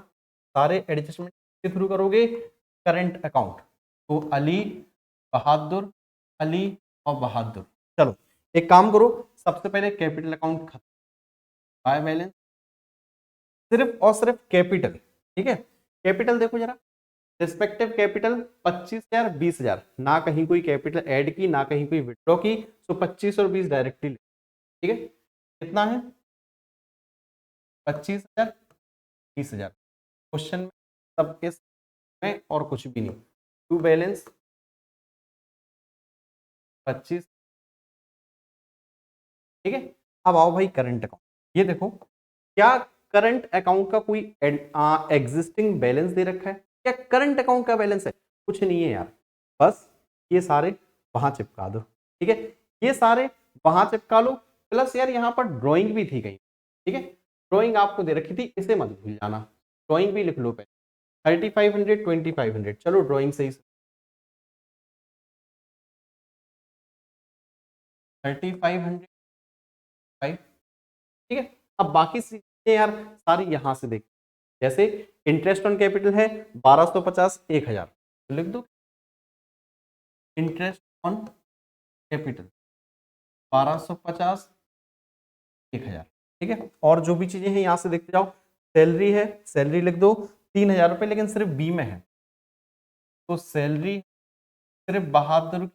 सारे एडजस्टमेंट के थ्रू करोगे करंट अकाउंट। तो अली बहादुर, अली और बहादुर। चलो एक काम करो, सबसे पहले कैपिटल अकाउंट खत्म, बाय बैलेंस सिर्फ और सिर्फ कैपिटल, ठीक है। कैपिटल देखो जरा, रिस्पेक्टिव कैपिटल 25,000 20,000, ना कहीं कोई कैपिटल ऐड की ना कहीं कोई विड्रॉ की, तो 25 और 20 डायरेक्टली, ठीक है। कितना है 25,000 20,000, क्वेश्चन में सब इस में और कुछ भी नहीं, टू बैलेंस 25, ठीक है। अब आओ भाई करंट अकाउंट, ये देखो क्या करंट अकाउंट का कोई एग्जिस्टिंग बैलेंस दे रखा है, क्या करंट अकाउंट का बैलेंस है, कुछ नहीं है यार, बस ये सारे वहां चिपका दो, ठीक है, ये सारे वहां चिपका लो, प्लस यार यहाँ पर ड्राइंग भी थी कहीं, ठीक है, ड्राइंग आपको दे रखी थी, इसे मत भूल जाना, ड्राइंग भी लिख लो पहले, 3500 2500, चलो ड्राइंग सही, 3500, ठीक है। अब बाकी चीजें यार सारी यहां से देख, जैसे इंटरेस्ट ऑन कैपिटल है 1250 1000, तो लिख दो इंटरेस्ट ऑन कैपिटल 1250 1000, ठीक है। और जो भी चीजें हैं यहां से देखते जाओ, सैलरी है, सैलरी लिख दो 3000 रुपए, लेकिन सिर्फ बी में है, तो सैलरी सिर्फ बहादुर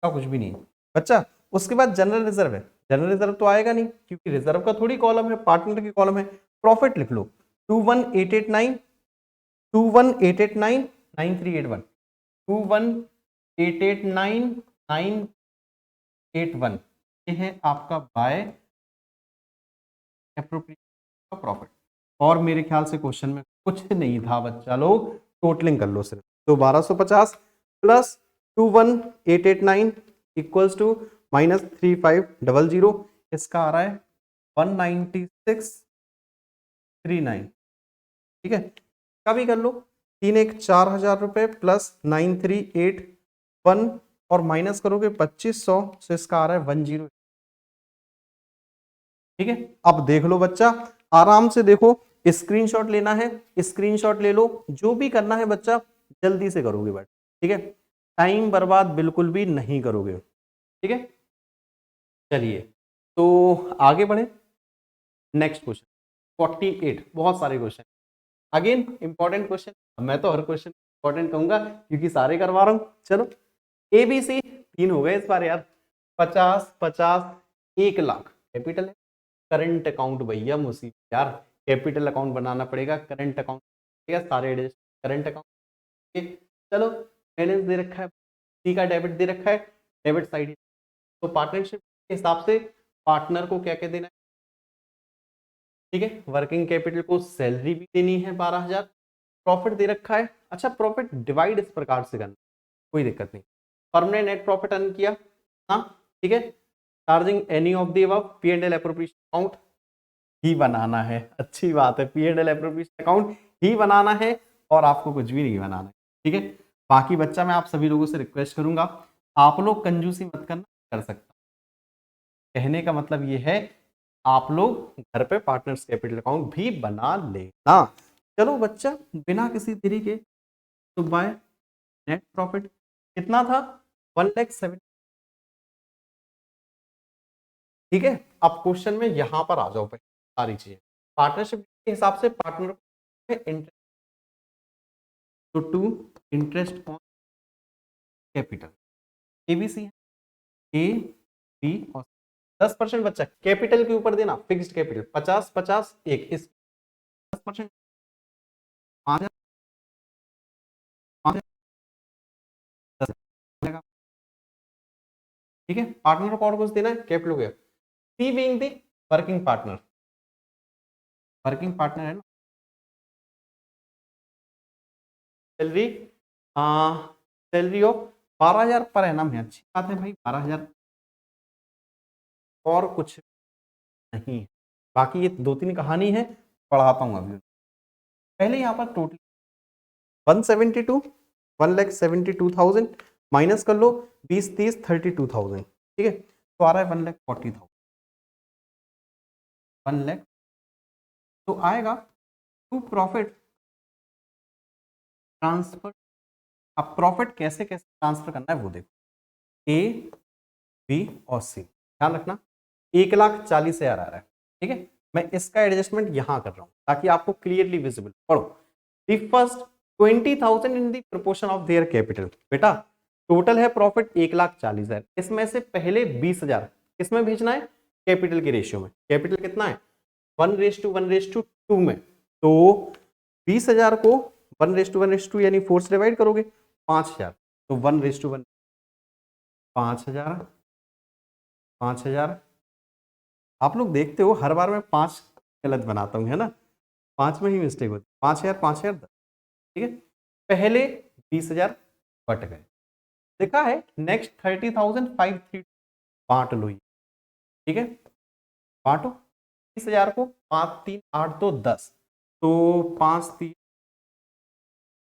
का कुछ भी नहीं बच्चा। उसके बाद जनरल रिजर्व है, जनरल रिजर्व तो आएगा नहीं क्योंकि रिजर्व का थोड़ी कॉलम है, पार्टनर की कॉलम है। प्रॉफिट लिख लो 21889 21889 9381, 21889 981, ये है आपका बाय एप्रोप्रिएशन का प्रॉफिट। और मेरे ख्याल से क्वेश्चन में कुछ नहीं था बच्चा, लोग टोटलिंग कर लो सिर्फ, तो 1250 प्लस 21889 इक्वल्स टू माइनस 3500, इसका आ रहा है 19639, ठीक है। कभी कर लो, 3 1 4 हजार रुपए प्लस 9381 और माइनस करोगे 2500, तो इसका आ रहा है 10, ठीक है। अब देख लो बच्चा, आराम से देखो, स्क्रीनशॉट लेना है स्क्रीनशॉट ले लो, जो भी करना है बच्चा जल्दी से करोगे बट, ठीक है, टाइम बर्बाद बिल्कुल भी नहीं करोगे, ठीक है। चलिए तो आगे बढ़े, नेक्स्ट क्वेश्चन 48, बहुत सारे क्वेश्चन, अगेन इंपॉर्टेंट क्वेश्चन, मैं तो हर क्वेश्चन इंपॉर्टेंट कहूंगा क्योंकि सारे करवा रहा हूं। चलो ABC 3 हो गए इस बार यार, 50 50 1 लाख कैपिटल है, करंट अकाउंट भैया मुसीबत यार, कैपिटल अकाउंट बनाना पड़ेगा, करंट अकाउंट, ठीक है, सारे एडजस्ट करंट अकाउंट, चलो बैलेंस दे रखा है, सी का डेबिट दे रखा है, डेबिट साइड, तो पार्टनरशिप के हिसाब से पार्टनर को क्या क्या देना है, ठीक है, वर्किंग कैपिटल को सैलरी भी देनी है 12,000, प्रॉफिट दे रखा है, अच्छा प्रॉफिट डिवाइड इस प्रकार से करना, कोई दिक्कत नहीं, परमानेंट नेट प्रॉफिट अर्न किया, हाँ ठीक है, charging any of the above P&L appropriation account ही बनाना है, अच्छी बात है, P&L एप्रोप्रिएशन अकाउंट ही बनाना है और आपको कुछ भी नहीं बनाना है, ठीक है। बाकी बच्चा मैं आप सभी लोगों से रिक्वेस्ट करूंगा, आप लोग कंजूसी मत करना, कर सकता, कहने का मतलब ये है आप लोग घर पे पार्टनर्स कैपिटल अकाउंट भी बना लेना। चलो बच्चा, बिना किसी देरी के तो बाय नेट प्रॉफिट कितना था 1,70,000। ठीक है, अब क्वेश्चन में यहां पर आ जाओ भाई, सारी चीजें पार्टनरशिप के हिसाब से पार्टनर इंटरेस्ट, तो to interest on capital A B C है, ए बी और 10% बच्चा कैपिटल के ऊपर देना, फिक्स्ड कैपिटल 50-50 एक, इस 10% 5,000 10 ठीक है। पार्टनर को और कुछ देना है कैपिटल को, C being the working partner, working partner है ना, salary salary of 12,000 per annum है, अच्छी बात है भाई 12,000, और कुछ नहीं है। बाकी ये 2-3 कहानी है, पढ़ाता हूँ अभी। पहले यहाँ पर टोटल 172 1,72,000 माइनस कर लो 20 30 32,000, ठीक है, तो आ रहा है 1,40,000, 1 लाख तो आएगा टू प्रॉफिट ट्रांसफर। अब प्रॉफिट कैसे कैसे ट्रांसफर करना है वो देखो, ए बी और सी, ध्यान रखना 1,40,000 आ रहा है, ठीक है। मैं इसका एडजस्टमेंट यहां कर रहा हूं ताकि आपको क्लियरली विजिबल पढ़ो। The first 20,000 in the proportion of their capital, बेटा टोटल है प्रॉफिट 1,40,000, इसमें से पहले 20,000 किसमें भेजना है, कैपिटल के रेशियो में। कैपिटल कितना है 1:1:2 में, तो 20,000 को 1:1:2 यानी 4 से डिवाइड करोगे 5,000, तो 1:1 5,000 5,000। आप लोग देखते हो हर बार मैं 5 गलत बनाता हूँ, है ना, 5 में ही मिस्टेक होती है, 5,000 5,000 10, ठीक है। पहले 20,000 कट गए, लिखा है नेक्स्ट 30,532 बांट लो, ठीक है, बांटो 20,000 को 5 3 8 तो 10, तो 5 3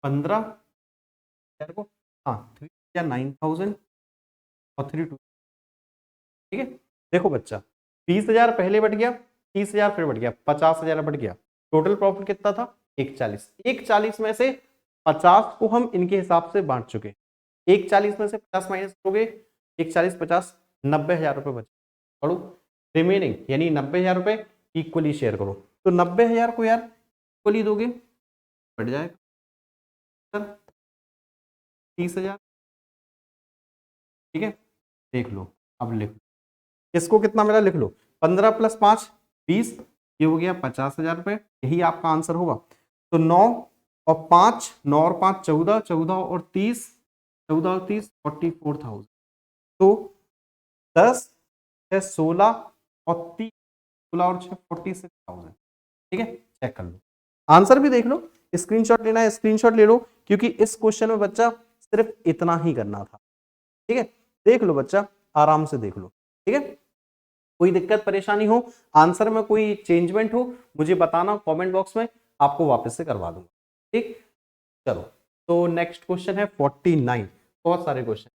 15,000 को, हाँ 3 9,000 और 3 2, ठीक है। देखो बच्चा 20,000 पहले बढ़ गया, 30,000 फिर बढ़ गया, 50,000 बढ़ गया, टोटल प्रॉफिट कितना था 140। 140 में से 50 को हम इनके हिसाब से बांट चुके, 140 में से 50 माइनस करोगे 140 50 90,000 रुपए बचे, पढ़ो रिमेनिंग यानी 90,000 रुपए इक्वली शेयर करो, तो 90,000 को यार इक्वली दोगे बढ़ जाएगा 30,000, ठीक है। देख लो, अब लिख इसको कितना मिला लिख लो, 15 + 5 20, ये हो गया 50,000 रुपए, यही आपका आंसर होगा। तो 9 और 5 9 और 5 14 14 और 30 14 और 30 44,000, तो 10 6 16 और 30 16 और 6 46,000, ठीक है। चेक कर लो, आंसर भी देख लो, स्क्रीनशॉट लेना है स्क्रीनशॉट ले लो, क्योंकि इस क्वेश्चन में बच्चा सिर्फ इतना ही करना था, ठीक है। देख लो बच्चा, आराम से देख लो, ठीक है। कोई दिक्कत परेशानी हो, आंसर में कोई चेंजमेंट हो, मुझे बताना कमेंट बॉक्स में, आपको वापस से करवा दूंगा, ठीक। चलो, तो नेक्स्ट क्वेश्चन है 49, बहुत सारे क्वेश्चन,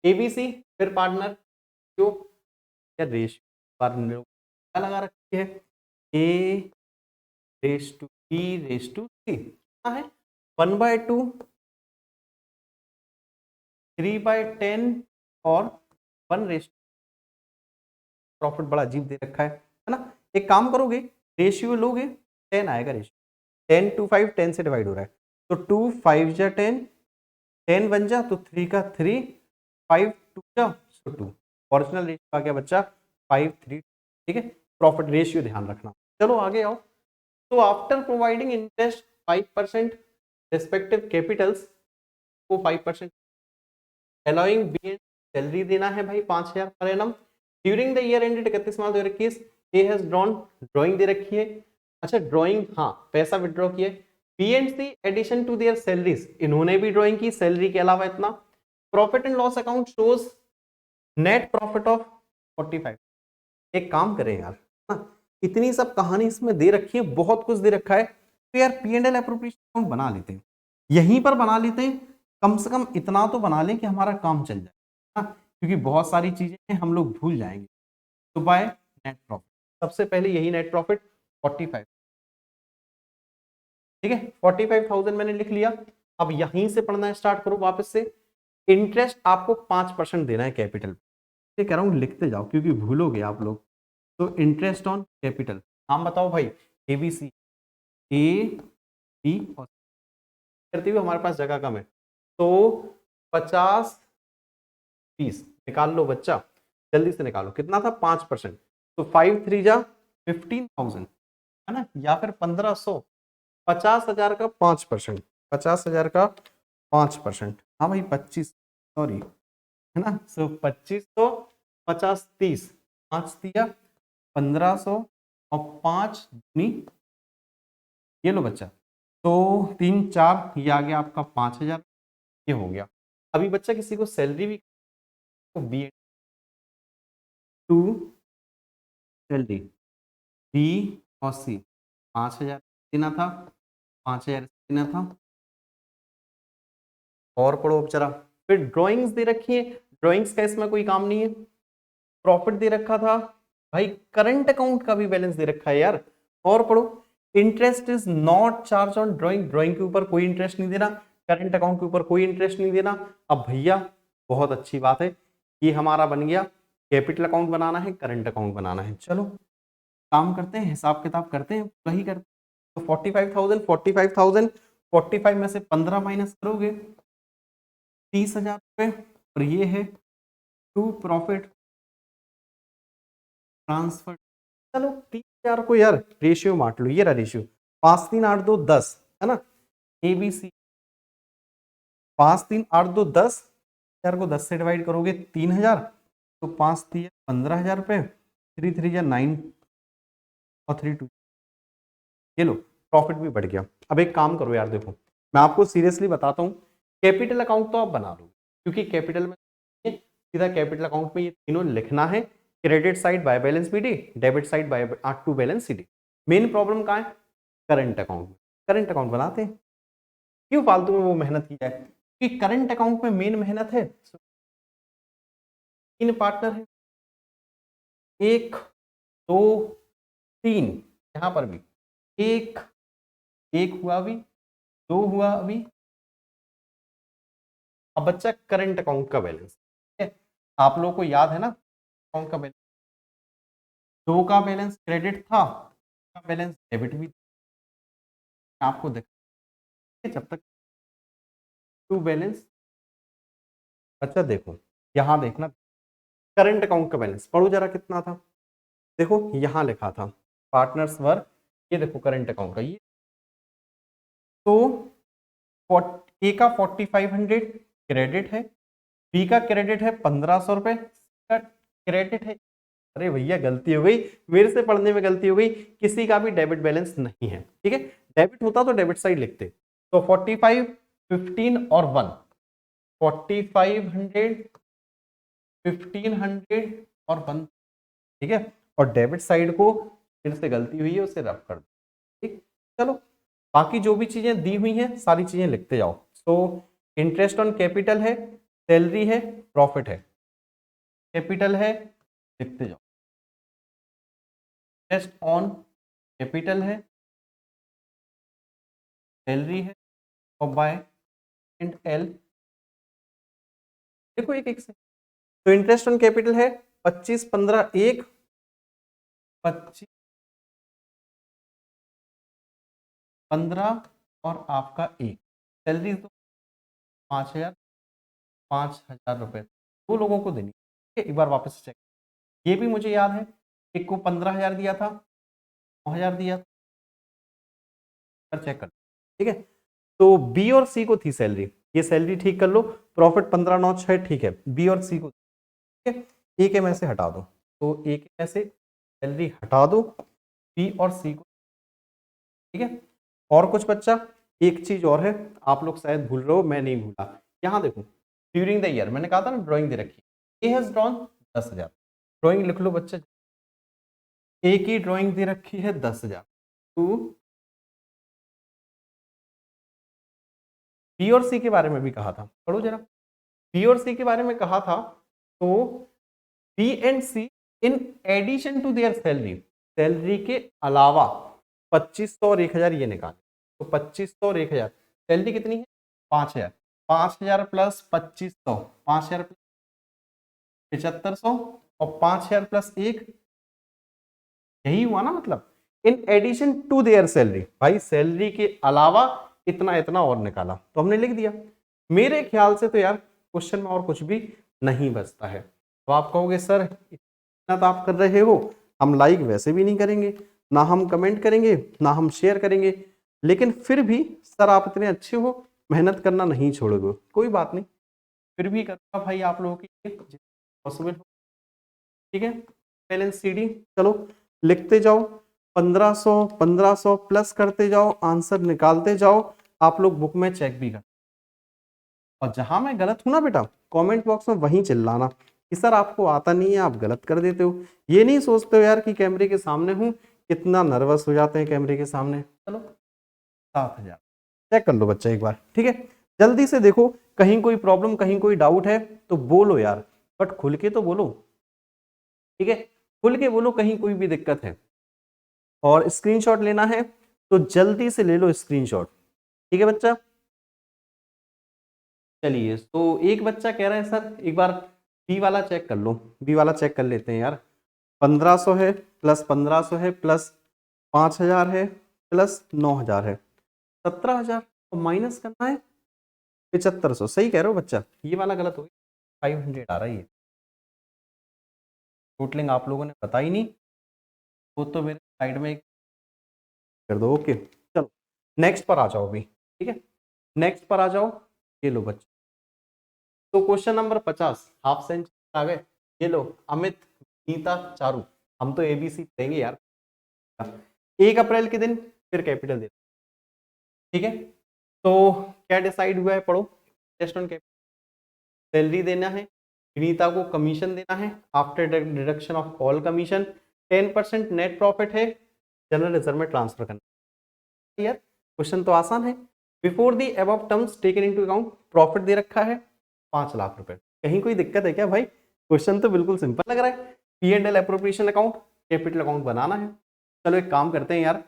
एबीसी फिर पार्टनर क्यों या रेशियो पार्टनर क्या लगा रखी है, A race to B race to C, कितना है 1/2 3/10 और 1 रेस, प्रॉफिट बड़ा अजीब दे रखा है ना। एक काम करोगे रेशियो लोगे 10 आएगा, रेशियो 10 to 5 10 से डिवाइड हो रहा है, तो 2 5 जा 10 10 बन जा तो 3 का 3 5 2 जा 2, ओरिजिनल रेशियो आ गया बच्चा 5 3, ठीक है। प्रॉफिट रेशियो ध्यान रखना। चलो आगे आओ, तो after providing interest 5% respective Capitals को 5% अलाउइंग बी सैलरी देना है भाई 5,000 per annum during the year ended 31 March 2021, A has drawn drawing दे रखी है, अच्छा ड्राइंग, हाँ पैसा विड्रॉ किया, B and C addition to their salaries, इन्होंने भी ड्राइंग की सैलरी के अलावा इतना, profit and loss account shows net profit of 45। एक काम करें यार, इतनी सब कहानी इसमें दे रखी है, बहुत कुछ दे रखा है, तो यार P and L appropriation account बना लेते हैं, यहीं पर बना लेते हैं, कम से कम इतना तो बना लें कि हमारा काम चल जाए, क्योंकि बहुत सारी चीजें हम लोग भूल जाएंगे। तो बाय नेट प्रॉफिट सबसे पहले यही नेट प्रॉफिट 45, ठीक है 45,000 मैंने लिख लिया। अब यहीं से पढ़ना स्टार्ट करो वापस से। इंटरेस्ट आपको 5% देना है कैपिटल, ये कह रहा हूं लिखते जाओ क्योंकि भूलोगे आप लोग। तो इंटरेस्ट ऑन कैपिटल, नाम बताओ भाई, एबीसी, ए बी और करते हुए हमारे पास जगह कम है, तो 50 30 निकाल लो बच्चा, जल्दी से निकालो, कितना था 5%, तो 5 3 जा 15,000 है ना, या फिर 1500, 50,000 का 5%, 50,000 का 5%, हाँ भाई 25, सॉरी है ना, सो 2500 50 30, 5 दिया 1500 और 5 दूनी, ये लो बच्चा, तो 3 4 ये आ गया आपका 5,000, ये हो गया। अभी बच्चा किसी को सैलरी भी तो बी टू सैलरी बी और सी 5,000 देना था, 5,000 देना था। और पढ़ो जरा, फिर ड्राइंग्स दे रखी है, ड्राइंग्स का इसमें कोई काम नहीं है। प्रॉफिट दे रखा था भाई, करंट अकाउंट का भी बैलेंस दे रखा है यार। और पढ़ो, interest is not charge on drawing, drawing के ऊपर कोई इंटरेस्ट नहीं देना, करंट अकाउंट के ऊपर कोई इंटरेस्ट नहीं देना। अब भैया बहुत अच्छी बात है, ये हमारा बन गया, कैपिटल अकाउंट बनाना है, करंट अकाउंट बनाना है। चलो काम करते हैं, हिसाब किताब करते हैं, वही करते हैं। तो 45,000 45,000 45 में से 15 माइनस करोगे 30,000 रुपए, और ये है टू प्रॉफिट ट्रांसफर। चलो 30,000 को यार रेशियो बांट लो, ये रहा रेशियो, 5 3 8 2 10 है ना, एबीसी 5 3 8 2 10, 4 को 10 से डिवाइड करोगे 3,000, तो 5 3 15,000 रुपए, 3 3 9 और 3 2, ये लो प्रॉफिट भी बढ़ गया। अब एक काम करो यार, देखो मैं आपको सीरियसली बताता हूँ, कैपिटल अकाउंट तो आप बना लो, क्योंकि कैपिटल में सीधा कैपिटल अकाउंट में ये तीनों लिखना है, credit side by balance B D, debit side by to balance C D. Main problem कहाँ है, करंट अकाउंट में, करंट अकाउंट बनाते हैं, क्यों फालतू में वो मेहनत की जाए, क्योंकि करंट अकाउंट में मेन मेहनत है। 3 पार्टनर है, 1 2 3, यहां पर भी एक एक हुआ अभी, 2 हुआ अभी। अब बच्चा करंट अकाउंट का बैलेंस, ठीक है आप लोगों को याद है ना, अकाउंट का बैलेंस 2 का बैलेंस क्रेडिट था, का बैलेंस डेबिट भी था। आपको देखा जब तक टू बैलेंस, अच्छा देखो यहां देखना, करंट अकाउंट का बैलेंस पढ़ो जरा कितना था, देखो यहां लिखा था पार्टनर्स वर्क, ये देखो करंट अकाउंट का ये, तो ए का 4500 क्रेडिट है, बी का क्रेडिट है 1500 रुपए का क्रेडिट है। अरे भैया गलती हो गई, मेरे से पढ़ने में गलती हो गई, किसी का भी डेबिट बैलेंस नहीं है, ठीक है डेबिट होता तो डेबिट साइड लिखते। तो 45 15 और 1, 4500 1500 और 1, ठीक है, और डेबिट साइड को फिर से गलती हुई है उसे रफ कर दो, ठीक। चलो बाकी जो भी चीजें दी हुई हैं सारी चीजें लिखते जाओ। सो इंटरेस्ट ऑन कैपिटल है, सैलरी है, प्रॉफिट है, कैपिटल है, लिखते जाओ, इंटरेस्ट ऑन कैपिटल है, सैलरी है, और बाय एंड एल, देखो एक एक से। तो इंटरेस्ट ऑन कैपिटल है 25 15 1 25 15 और आपका 1, सैलरी तो 5,000 रुपए, 2 लोगों को देनी है। एक बार वापस से चेक, ये भी मुझे याद है, एक को 15,000 दिया था, 9,000 दिया था, चेक कर, ठीक है। तो बी और सी को थी सैलरी, ये सैलरी ठीक कर लो, प्रॉफिट 15 9 6, ठीक है, बी और सी को, ठीक है, ए के में से हटा दो, तो ए के में से सैलरी हटा दो, बी और सी को, ठीक है। और कुछ बच्चा, एक चीज और है, आप लोग शायद भूल रहे हो, मैं नहीं भूला, यहां देखो ड्यूरिंग द ईयर मैंने कहा था ना ड्राइंग दे रखी, ए हैज ड्रॉन 10,000, ड्राइंग लिख लो बच्चे, ए की ड्राइंग दे रखी है 10,000, टू बी और सी के बारे में भी कहा था, पढ़ो जरा, बी और सी के बारे में कहा था, तो B and C in addition to their salary, salary के अलावा 2500 और 1000 ये निकाले, तो 2500 और 1000, सैलरी कितनी है 5000, 5000 प्लस 2500, 5000 प्लस 7500 और 5000 प्लस 1, यही हुआ ना मतलब, in addition to their salary, भाई सैलरी के अलावा इतना इतना और निकाला तो हमने लिख दिया। मेरे ख्याल से तो यार क्वेश्चन में और कुछ भी नहीं बचता है। तो आप कहोगे सर इतना तो आप कर रहे हो, हम लाइक वैसे भी नहीं करेंगे, ना हम कमेंट करेंगे, ना हम शेयर करेंगे, लेकिन फिर भी सर आप इतने अच्छे हो, मेहनत करना नहीं छोड़ोगे, कोई बात नहीं, फिर भी करूँगा भाई आप लोगों के लिए पॉसिबल हो। ठीक है, बैलेंस सीडी चलो लिखते जाओ, 1500 1500 प्लस करते जाओ, आंसर निकालते जाओ, आप लोग बुक में चेक भी कर, और जहां मैं गलत हूं ना बेटा कमेंट बॉक्स में वहीं चिल्लाना कि सर आपको आता नहीं है, आप गलत कर देते हो। ये नहीं सोचते हो यार कि कैमरे के सामने हूं, कितना नर्वस हो जाते हैं कैमरे के सामने। चलो 7000 चेक कर लो बच्चा एक बार, ठीक है, जल्दी से देखो, कहीं कोई प्रॉब्लम कहीं कोई डाउट है तो बोलो यार, बट खुल के तो बोलो, ठीक है, खुल के बोलो कहीं कोई भी दिक्कत है। और स्क्रीनशॉट लेना है तो जल्दी से ले लो स्क्रीनशॉट, ठीक है बच्चा। चलिए तो एक बच्चा कह रहा है सर एक बार बी वाला चेक कर लो, बी वाला चेक कर लेते हैं यार, 1500 है प्लस 1500 है प्लस 5000 है प्लस 9000 है, 17000 और माइनस करना है 7500, सही कह रहे हो बच्चा, ये वाला गलत हो गया, 500 आ रहा है ये, टोटलिंग आप लोगों ने बताई नहीं, वो तो मेरे साइड में कर दो, ओके। चलो नेक्स्ट पर आ जाओ अभी, ठीक है, नेक्स्ट पर आ जाओ, ये लो बच्चा, तो क्वेश्चन नंबर 50 हाफ सेंचुरी आ गए, ये लो अमित गीता चारू, हम तो एबीसी देंगे यार, 1 अप्रैल के दिन फिर कैपिटल दे, ठीक है, तो क्या डिसाइड हुआ है पढ़ो, टेस्ट ऑन कैपिटल, सैलरी देना है, विनीता को कमीशन देना है after deduction of all commission, 10% net profit है, जनरल रिजर्व में ट्रांसफर करना, यार क्वेश्चन तो आसान है, before the above terms taken into account profit दे रखा है 5 लाख रुपए, कहीं कोई दिक्कत है क्या भाई, क्वेश्चन तो बिल्कुल सिंपल लग रहा है, P and L appropriation account capital account बनाना है, चलो एक काम करते हैं यार,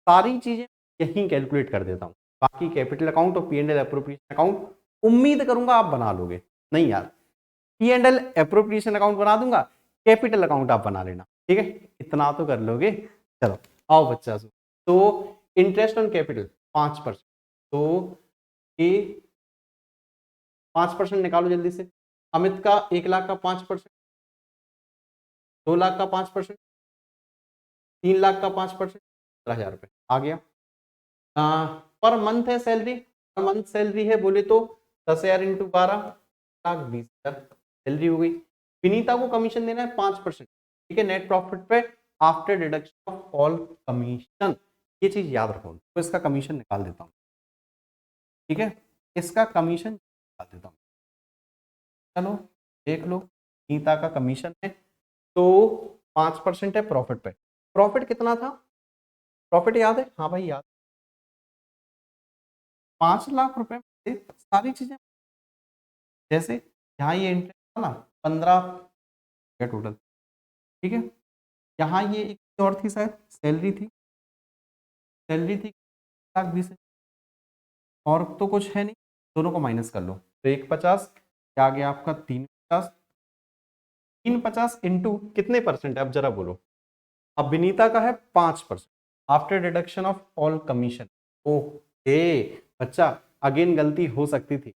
सारी चीजें यहीं कैलकुलेट कर देता हूँ, बाकी कैपिटल अकाउंट और P and L appropriation account उम्मीद करूंगा आप बना लोगे, नहीं यार P and L appropriation account बना दूंगा, कैपिटल अकाउंट आप बना लेना, ठीक है, इतना तो कर लोगे। चलो आओ बच्चा, तो इंटरेस्ट ऑन कैपिटल 5%, तो ये 5% निकालो जल्दी से, अमित का 1 लाख का 5%, 2 लाख का 5%, 3 लाख का 5%, 17,000 रुपए आ गया। पर मंथ है सैलरी, पर मंथ सैलरी है बोले तो 10,000 इंटू 12 लाख 20,000 सैलरी हो गई। विनीता को कमीशन देना है 5%, ठीक है, नेट प्रॉफिट पे after deduction of all commission, ये चीज याद रखो, तो इसका कमीशन निकाल देता हूँ, ठीक है, इसका कमीशन निकाल देता हूँ, चलो देख लो, विनीता का कमीशन है तो 5% है प्रॉफिट पे, प्रॉफिट कितना था, प्रॉफिट याद है, हाँ भाई याद, 5 लाख रुपए में सारी चीजें, जैसे यहाँ ये इंटरेस्ट था ना 15 टोटल, ठीक है, यहाँ ये एक और थी शायद सैलरी थी, सैलरी थी 1,20,000, और तो कुछ है नहीं, दोनों को माइनस कर लो, तो 150 क्या आ गया आपका 350, 350 इंटू कितने परसेंट है अब जरा बोलो, अब विनीता का है 5% after deduction of all commission, okay बच्चा अगेन गलती हो सकती थी,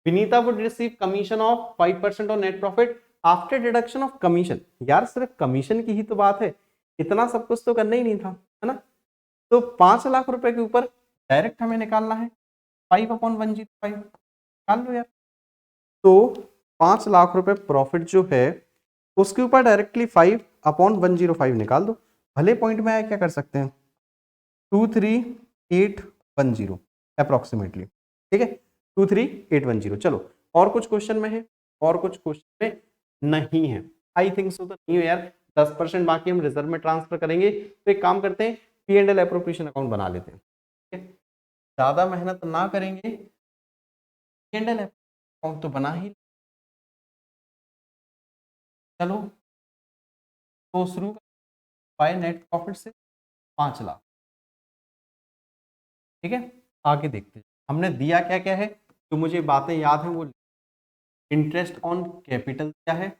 Vinita would receive commission of 5% on net profit after deduction of commission, यार सिर्फ कमीशन की ही तो बात है, इतना सब कुछ तो करना ही नहीं था, है ना, तो 5 लाख रुपए के ऊपर डायरेक्ट हमें निकालना है 5/105, निकाल लो यार, तो 5 लाख रुपए प्रॉफिट जो है उसके ऊपर डायरेक्टली 5/105 निकाल दो, भले पॉइंट में आया क्या कर सकते हैं 23810 अप्रोक्सीमेटली, ठीक है 23810, चलो और कुछ क्वेश्चन में है, और कुछ क्वेश्चन में नहीं है, आई थिंक सो तो नहीं है यार, 10% बाकी हम रिजर्व में ट्रांसफर करेंगे, तो एक काम करते हैं P and L appropriation account बना लेते हैं, ठीक है, ज्यादा मेहनत ना करेंगे, पी एंड एल अकाउंट तो बना ही, चलो तो शुरू बाय नेट प्रॉफिट से 5 लाख। ठीक है, आगे देखते हैं हमने दिया क्या क्या है, तो मुझे बातें याद है वो। इंटरेस्ट ऑन कैपिटल क्या है,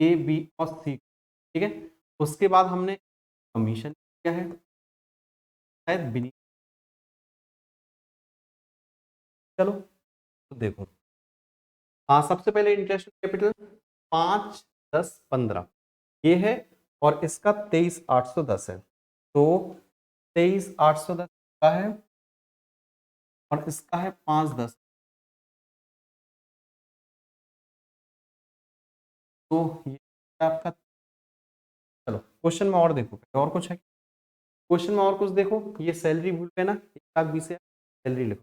ए बी और सी। ठीक है, उसके बाद हमने कमीशन क्या है, शायद बिनी। चलो तो देखो, हाँ सबसे पहले इंटरेस्ट ऑन कैपिटल 5, 10, 15 ये है, और इसका 23,810 है। तो 23,810 का है, और इसका है 5, 10। तो ये आपका, चलो क्वेश्चन में और देखो और कुछ है, क्वेश्चन में और कुछ देखो। ये सैलरी भूल गए ना, 1,20,000 सैलरी लिखो,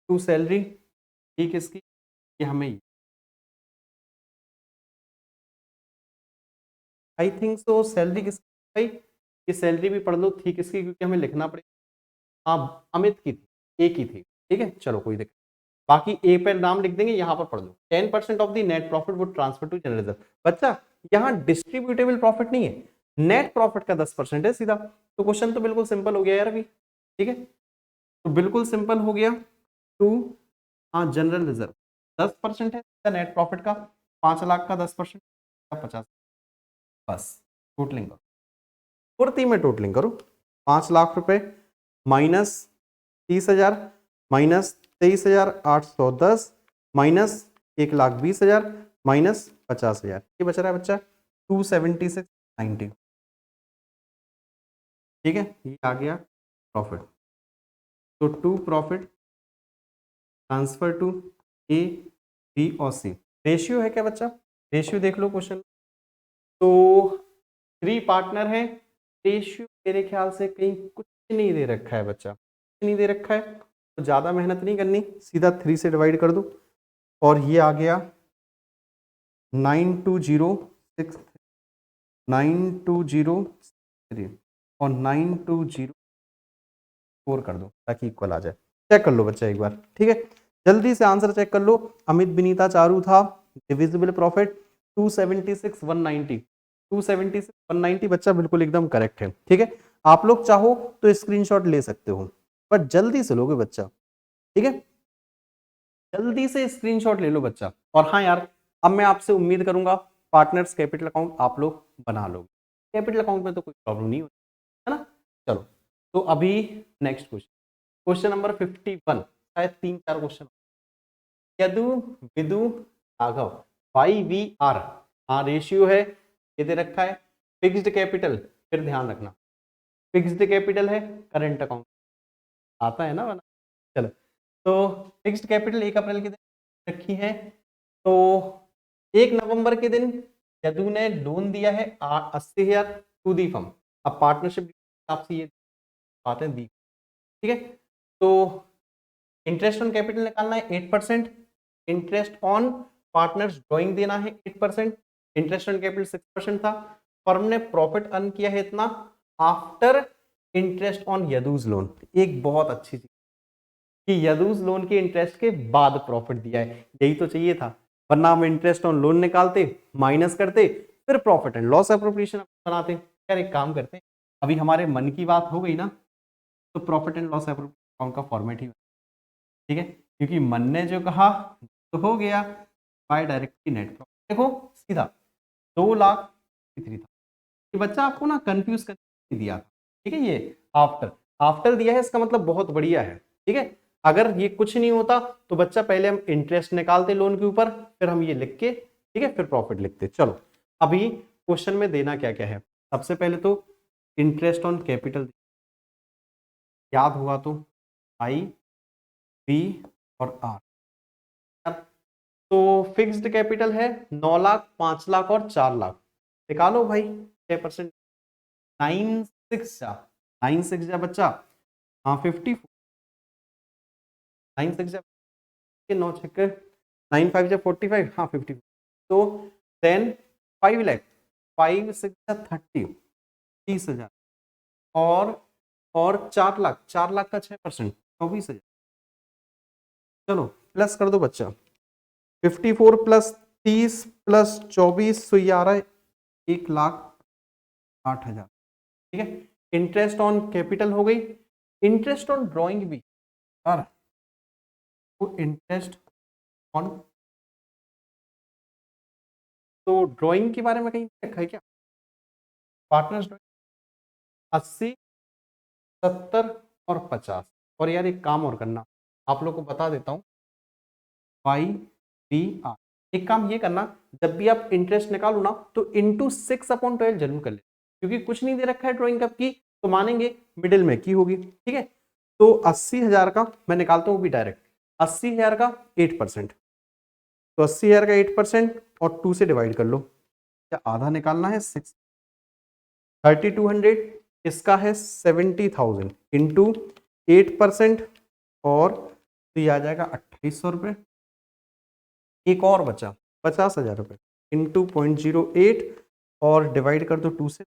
टू सैलरी। ठीक, इसकी ये हमें, आई थिंक सो सैलरी किसकी भाई, ये सैलरी भी पढ़ लो थी किसकी, क्योंकि हमें लिखना पड़ेगा। हाँ अमित की थी, ए की थी। ठीक है, चलो कोई दिक्कत, बाकी ए पर नाम लिख देंगे, यहाँ पर पढ़ लो 10% of the net profit would transfer to general reserve. बच्चा यहाँ डिस्ट्रीब्यूटेबल प्रॉफिट नहीं है, नेट प्रॉफिट का 10% है सीधा। तो क्वेश्चन तो बिल्कुल सिंपल हो गया यार अभी। ठीक है, तो बिल्कुल सिंपल हो गया। टू, हाँ जनरल रिजर्व 10% है नेट प्रॉफिट का, 5 लाख का 10% 50। बस टोटलिंग करो, फुर्ती में टोटलिंग करो। 5 लाख रुपए माइनस 30,000 माइनस 23,810 माइनस 1,20,000 माइनस 50,000, ये बच रहा है बच्चा 276.90। ठीक है, ये आ गया प्रॉफिट। तो to profit transfer to A B और सी। रेशियो है क्या बच्चा, रेशियो देख लो क्वेश्चन। तो 3 पार्टनर हैं, रेशियो मेरे ख्याल से कहीं कुछ नहीं दे रखा है बच्चा, कुछ नहीं दे रखा है, तो ज़्यादा मेहनत नहीं करनी, सीधा 3 से डिवाइड कर दो, और ये आ गया 92063 92063 और 920 कर दो ताकि इक्वल आ जाए। चेक कर लो बच्चा एक बार, ठीक है, जल्दी से आंसर चेक कर लो। अमित विनीता चारू था, डिविजिबल प्रॉफिट 276,190 276,190 बच्चा बिल्कुल एकदम करेक्ट है। ठीक है, आप लोग चाहो तो स्क्रीनशॉट ले सकते हो, बट जल्दी से लोगे बच्चा। ठीक है, जल्दी से स्क्रीनशॉट ले लो बच्चा। और हाँ यार, अब मैं आपसे उम्मीद करूंगा पार्टनर्स कैपिटल अकाउंट आप लोग बना लोगे, कैपिटल अकाउंट में तो कोई प्रॉब्लम नहीं होती है ना। चलो, तो अभी नेक्स्ट क्वेश्चन, क्वेश्चन नंबर 51, शायद 3-4 question. Yadu Vidu Raghav Y V R, हाँ रेशियो है, ये दे रखा है। फिक्स्ड कैपिटल, फिर ध्यान रखना फिक्स्ड कैपिटल है, करंट अकाउंट आता है ना बना। चलो, तो फिक्स्ड कैपिटल 1 अप्रैल के दिन रखी है। तो 1 नवंबर के दिन यदु ने लोन दिया है 80,000 टू दी फर्म। अब पार्टनरशिप हिसाब से ये बातें दी। ठीक है, तो इंटरेस्ट ऑन कैपिटल निकालना है 8%, इंटरेस्ट ऑन पार्टनर्स ड्रॉइंग देना है 8%, इंटरेस्ट ऑन कैपिटल 6% था। फर्म ने प्रॉफिट अर्न किया है इतना आफ्टर इंटरेस्ट ऑन यदूज लोन। एक बहुत अच्छी चीज कि यदूस लोन के इंटरेस्ट के बाद प्रॉफिट दिया है, यही तो चाहिए था, वरना हम इंटरेस्ट ऑन लोन निकालते, माइनस करते, फिर प्रॉफिट एंड लॉस एप्रोप्रिएशन बनाते। यार एक काम करते हैं, अभी हमारे मन की बात हो गई ना, तो profit and loss appropriation account का फॉर्मेट ही, ठीक है, क्योंकि मन ने जो कहा तो हो गया। बाय डायरेक्टली नेट प्रॉफिट देखो सीधा 2,03,000 था। ये बच्चा आपको ना कंफ्यूज कर दिया था। ठीक है, ये आफ्टर आफ्टर दिया है, इसका मतलब बहुत बढ़िया है। ठीक है, अगर ये कुछ नहीं होता तो बच्चा पहले हम इंटरेस्ट निकालते लोन के ऊपर, फिर हम ये लिख के, ठीक है, फिर प्रॉफिट लिखते। चलो, अभी क्वेश्चन में देना क्या क्या है, सबसे पहले तो इंटरेस्ट ऑन कैपिटल याद हुआ तो आई बी और आर। तो फिक्स्ड कैपिटल है 9 लाख, 5 लाख और 4 लाख। निकालो भाई 6%, 9,6 जा 9,6 जा बच्चा, हाँ 54, 9,6 जा 9 6 9,5 जा 45, हाँ 50। तो देन 5 लाख, 5,6 जा 30,000 और 4 लाख का 6% 24,000। चलो प्लस कर दो बच्चा, 54 प्लस 30 प्लस 24, तो ये आ रहा है 1,00,000 8,000। ठीक है, इंटरेस्ट ऑन कैपिटल हो गई। इंटरेस्ट ऑन ड्राइंग भी यार, तो इंटरेस्ट ऑन, तो ड्राइंग के बारे में कहीं लिखा है क्या? पार्टनर्स ड्राइंग 80, 70 और 50। और यार एक काम और करना, आप लोग को बता देता हूँ, वाई बी आर, एक काम ये करना, जब भी आप इंटरेस्ट निकालो ना तो इंटू 6/12 जरूर कर ले, क्योंकि कुछ नहीं दे रखा है ड्राइंग कब की, तो मानेंगे मिडिल में की होगी। ठीक है, तो 80,000 का मैं निकालता हूँ भी डायरेक्ट, 80,000 का 8%, तो 80,000 का 8% और 2 से डिवाइड कर लो, क्या आधा निकालना है 6, 3200, इसका है 70,000 इंटू 8%, और तो ये आ जाएगा 2,800 रुपये। एक और बचा 50,000 रुपये इंटू 0.08 और डिवाइड कर दो 2 से।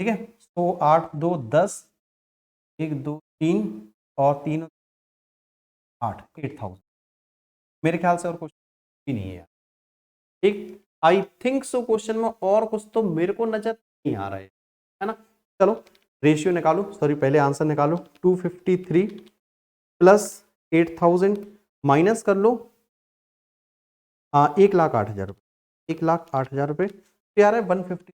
ठीक है, तो 8 2 10, 1 2 3 और 3 8, 8,000। मेरे ख्याल से और कुछ भी नहीं है यार। ठीक, आई थिंक सो क्वेश्चन में और कुछ तो मेरे को नजर नहीं आ रहा है ना। चलो रेशियो निकालो, सॉरी पहले आंसर निकालो। 253 प्लस 8,000 माइनस कर लो 1,08,000 रुपये, 1,08,000 रुपये, तो यार है 150,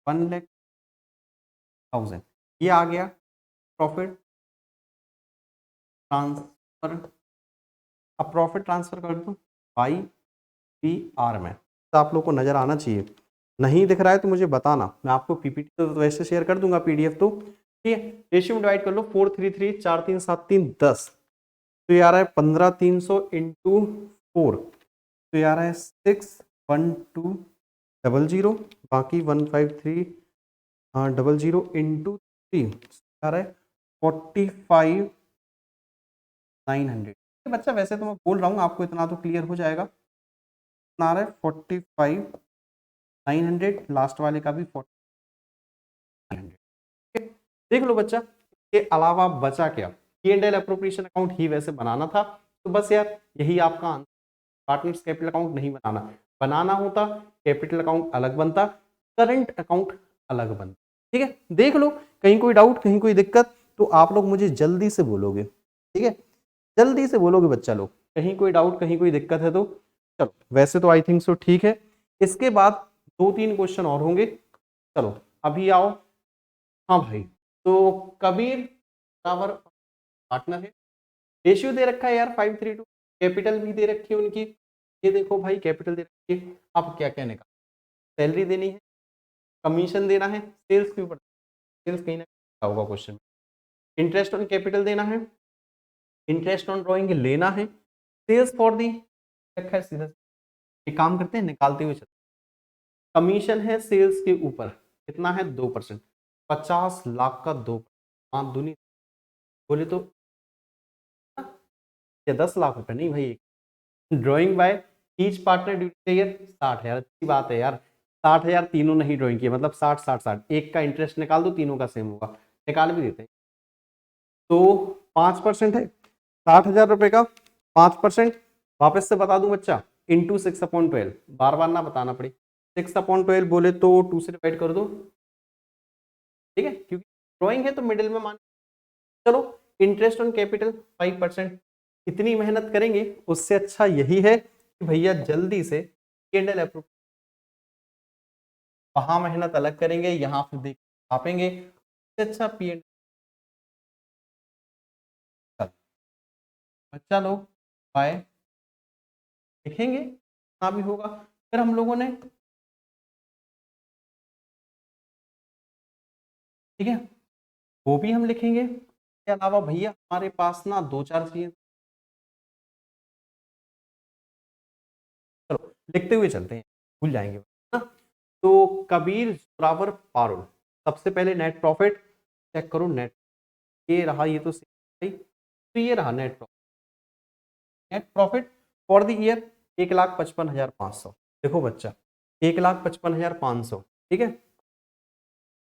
1,00,000। ये आ गया प्रॉफिट ट्रांसफर। अब प्रॉफिट ट्रांसफर कर दो बाई पी आर में, तो आप लोग को नजर आना चाहिए। नहीं दिख रहा है तो मुझे बताना, मैं आपको पीपीटी तो वैसे शेयर कर दूंगा, पीडीएफ तो। ठीक है, रेशियो में डिवाइड कर लो, 433 4 3 7 3 10, तो ये आ रहा है 15,300 इंटू 4, तो ये आ रहा है 61200, बाकी 15300 इंटू 3 आ रहा है 45,900। बच्चा वैसे तो मैं बोल रहा हूँ आपको, इतना तो क्लियर हो जाएगा। इतना आ रहा है 45,900, लास्ट वाले का भी 4900। देख लो बच्चा, इसके अलावा बचा क्या? P&L एप्रोप्रिएशन अकाउंट ही वैसे बनाना था, तो बस यार यही आपका आंसर। पार्टनर्स कैपिटल अकाउंट नहीं बनाना, बनाना होता कैपिटल अकाउंट अलग बनता, करंट अकाउंट अलग बनता। ठीक है, देख लो, कहीं कोई डाउट, कहीं कोई दिक्कत, तो आप लोग मुझे जल्दी से बोलोगे। ठीक है, जल्दी से बोलोगे बच्चा लोग, कहीं कोई डाउट, कहीं कोई दिक्कत है तो। चलो वैसे तो आई थिंक सो ठीक है, इसके बाद 2-3 क्वेश्चन और होंगे। चलो अभी आओ। हाँ भाई, तो कबीर बराबर पार्टनर है, रेशियो दे रखा है यार 5:3, कैपिटल भी दे रखी है उनकी, ये देखो भाई कैपिटल दे रखी है। अब क्या कहने का, सैलरी देनी है, कमीशन देना है, सेल्स के ऊपर, सेल्स कहीं ना कहीं होगा क्वेश्चन। इंटरेस्ट ऑन कैपिटल देना है, इंटरेस्ट ऑन ड्रॉइंग लेना है, सेल्स फॉर दी रखा है सीधा। एक काम करते हैं, निकालते हुए चलते, कमीशन है सेल्स के ऊपर, कितना है 2%, 50 लाख का 2, हाँ दुनी बोले तो या 10 लाख रुपए नहीं भाई। Drawing by each partner duty year 60,000, अच्छी बात है यार। 60,000 तीनों नहीं ड्राइंग किए, मतलब 60 60 60, एक का इंटरेस्ट निकाल दो, तीनों का सेम होगा, निकाल भी देते हैं। तो 5% है 60,000 रुपए का, 5%। वापस से बता दूं बच्चा, इंटू 6/12, बार बार ना बताना पड़े। 6/12 बोले तो 2 से डिवाइड कर दो। ठीक है, क्योंकि ड्राइंग है तो मिडिल में मान, चलो इंटरेस्ट ऑन कैपिटल 5%। इतनी मेहनत करेंगे, उससे अच्छा यही है कि भैया जल्दी से कैंडल अप्रूव, वहां मेहनत अलग करेंगे, यहाँ फिर देख छापेंगे, उससे अच्छा पी बच्चा लोग बाय लिखेंगे, हाँ भी होगा। फिर हम लोगों ने, ठीक है, वो भी हम लिखेंगे। इसके अलावा भैया हमारे पास ना 2-4 चीजें, चलो लिखते हुए चलते हैं, भूल जाएंगे ना। तो कबीर जोरावर पारुल, सबसे पहले नेट प्रॉफिट चेक करो, नेट ये रहा, ये तो सही, तो ये रहा net profit. Net profit for the year 1,55,500। देखो बच्चा 1,55,500, ठीक है,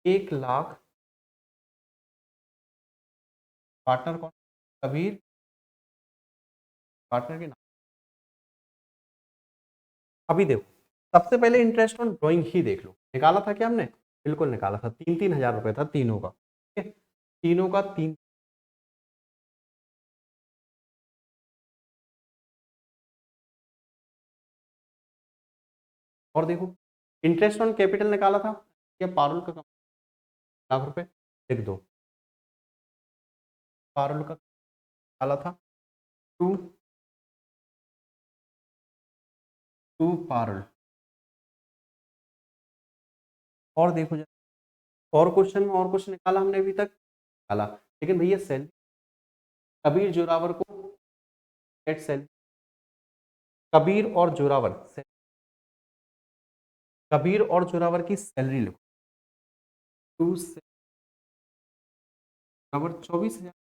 1,00,000, पार्टनर कौन? कबीर, पार्टनर के नाम। अभी देखो सबसे पहले इंटरेस्ट ऑन ड्रॉइंग ही देख लो, निकाला था क्या हमने? बिल्कुल निकाला था, 3-3 हजार रुपए था तीनों का, ठीक है, तीनों का 3। और देखो इंटरेस्ट ऑन कैपिटल निकाला था, ये पारुल का लाख रुपए, लिख दो, पारुल का निकाला था 2 2 पारुल। और देखो और क्वेश्चन में और कुछ निकाला हमने अभी तक निकाला, लेकिन भैया सैलरी कबीर जोरावर को गेट सैलरी, कबीर और जोरावर कबीर और जोरावर की सैलरी लिखो, 2 जोरावर 24,000।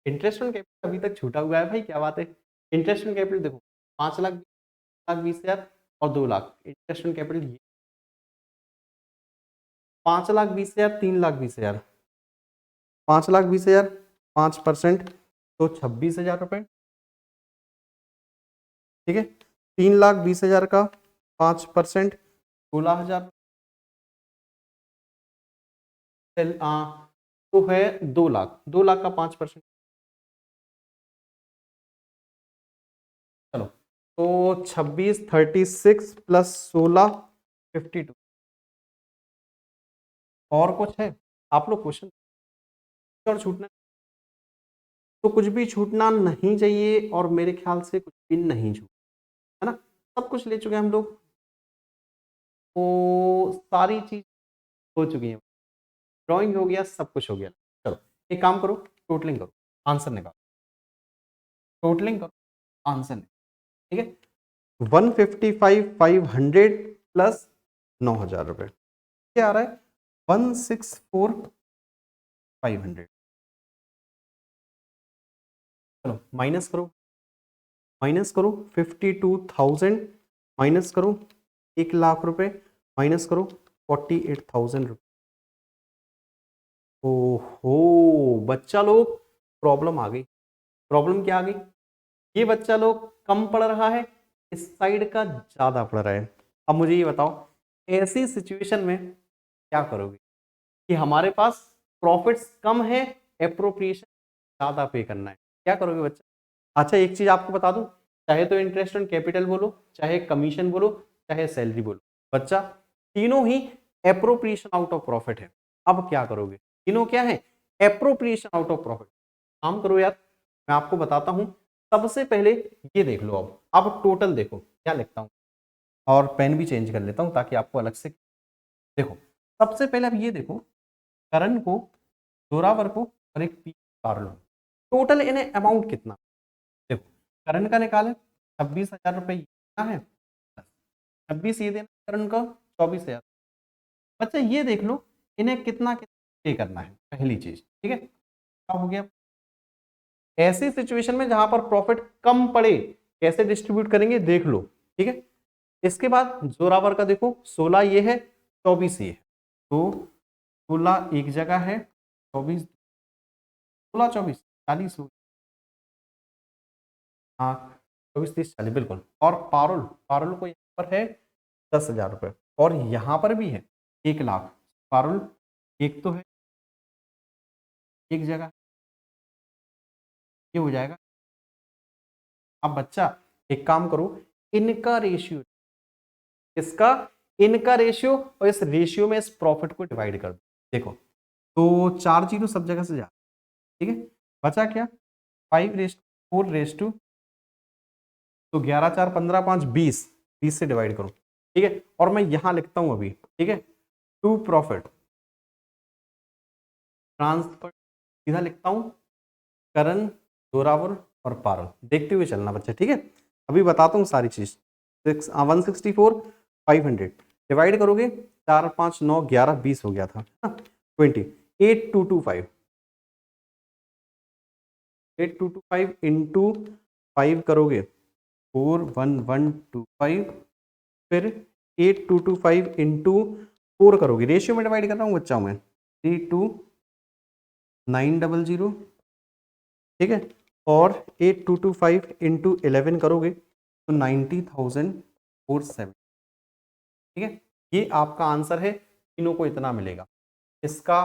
इंटरेस्ट ऑन कैपिटल अभी तक छूटा हुआ है भाई, क्या बात है। इंटरेस्ट ऑन कैपिटल देखो 5,20,000 और 2 लाख इंटरेस्ट ऑन कैपिटल, 5,20,000 3,20,000, 5,20,000 5% तो 26,000 रुपए, ठीक है, 3,20,000 का 5% 16,000, तो है 2 लाख, 2 लाख का 5%। चलो तो 26 36 प्लस 16 52। और कुछ है? आप लोग क्वेश्चन और छूटना तो कुछ भी छूटना नहीं चाहिए, और मेरे ख्याल से कुछ भी नहीं छूट, है ना, सब कुछ ले चुके हैं हम लोग, तो सारी चीज हो चुकी है, ड्राइंग हो गया, सब कुछ हो गया। चलो एक काम करो, टोटलिंग करो, आंसर निकालो, टोटलिंग करो, आंसर निकालो, ठीक है, 155,500 प्लस 9,000 रुपए, क्या आ रहा है? 164,500। चलो माइनस करो 52,000, माइनस करो 1 लाख रुपए, माइनस करो 48,000 रुपए। ओहो बच्चा लोग, प्रॉब्लम आ गई। प्रॉब्लम क्या आ गई? ये बच्चा लोग कम पढ़ रहा है, इस साइड का ज्यादा पढ़ रहा है। अब मुझे ये बताओ, ऐसी सिचुएशन में क्या करोगे कि हमारे पास प्रॉफिट्स कम है, एप्रोप्रिएशन ज्यादा पे करना है, क्या करोगे बच्चा? अच्छा एक चीज आपको बता दूं, चाहे तो इंटरेस्ट ऑन कैपिटल बोलो, चाहे कमीशन बोलो, चाहे सैलरी बोलो, बच्चा तीनों ही एप्रोप्रिएशन आउट ऑफ प्रॉफिट है। अब क्या करोगे? तीनों क्या है? Appropriation out of profit. काम करो यार, मैं आपको बताता हूं। सबसे पहले ये देख लो, अब टोटल देखो क्या लिखता हूं, और पेन भी चेंज कर लेता हूं ताकि आपको अलग से देखो। सबसे पहले अब ये देखो, करण को, जोरावर को और एक पी पारुल, टोटल इन्हें अमाउंट कितना, देखो करण का निकाले 26,000 रुपए कितना है, 26 ये देना करण का 24,000। बच्चा ये देख लो इन्हें कितना कितना पे करना है, पहली चीज, ठीक है, क्या हो गया? ऐसी सिचुएशन में जहां पर प्रॉफिट कम पड़े कैसे डिस्ट्रीब्यूट करेंगे देख लो, ठीक है। इसके बाद जोरावर का देखो, 16 ये है, 24 ये है, तो 16 एक जगह है, 24 16 24 40 हो, हाँ 24 30 40 बिल्कुल। और पारुल, पारुल को यहाँ पर है 10,000 रुपए, और यहाँ पर भी है 1 लाख। पारुल एक तो है एक जगह, ये हो जाएगा। अब बच्चा एक काम करो, इनका रेशियो, इसका इनका रेशियो, और इस रेशियो में इस प्रॉफिट को डिवाइड कर दो। देखो तो 4 जीरो सब जगह से जा, ठीक है, बचा क्या? 5:4 तो 11 4 15 5 20, 20 से डिवाइड करो, ठीक है। और मैं यहां लिखता हूं अभी, ठीक है, टू प्रॉफिट ट्रांसफर, सीधा लिखता हूं करण, जोरावर और पारुल, देखते हुए चलना बच्चा, ठीक है। अभी बताता हूँ सारी चीज। 164,500 डिवाइड करोगे, 4 5 9 11 20 हो गया था, 28,225, 8225 इंटू 5 करोगे 41125, फिर 8225 इंटू 4 करोगे, रेशियो में डिवाइड कर रहा हूँ बच्चा मैं, 32900, ठीक है, और 8225 इंटू 11 करोगे तो 90,047, ठीक है। ये आपका आंसर है, तीनों को इतना मिलेगा। इसका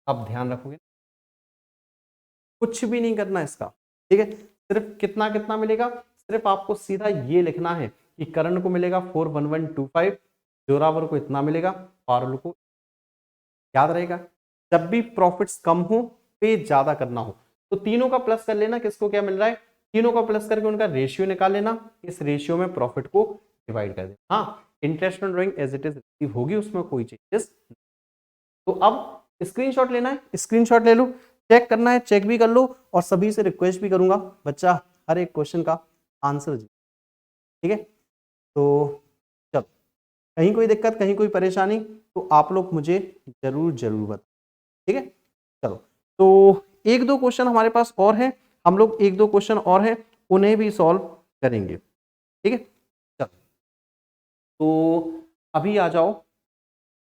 आप ध्यान रखोगे, कुछ भी नहीं करना इसका, ठीक है। सिर्फ कितना कितना मिलेगा, सिर्फ आपको सीधा ये लिखना है कि करण को मिलेगा 41125, जोरावर को इतना मिलेगा, पारुल को, याद रहेगा। जब भी प्रॉफिट्स कम हो, पे ज्यादा करना हो, तो तीनों का प्लस कर लेना, किसको क्या मिल रहा है, तीनों का प्लस करके उनका रेशियो निकाल लेना, इस रेशियो में प्रॉफिट को डिवाइड कर देना। हाँ, interest on drawing as it is receive होगी, उसमें कोई चेंजेस। तो अब स्क्रीनशॉट लेना है, स्क्रीनशॉट ले लो, चेक करना है, चेक भी कर लो, और सभी से रिक्वेस्ट भी करूंगा बच्चा हर एक क्वेश्चन का आंसर जी, ठीक है। तो चलो, कहीं कोई दिक्कत, कहीं कोई परेशानी, तो आप लोग मुझे जरूर जरूर बताओ, ठीक है। चलो, तो एक दो क्वेश्चन हमारे पास और हैं, हम लोग एक दो क्वेश्चन और हैं, उन्हें भी सॉल्व करेंगे, ठीक है। चलो, तो अभी आ जाओ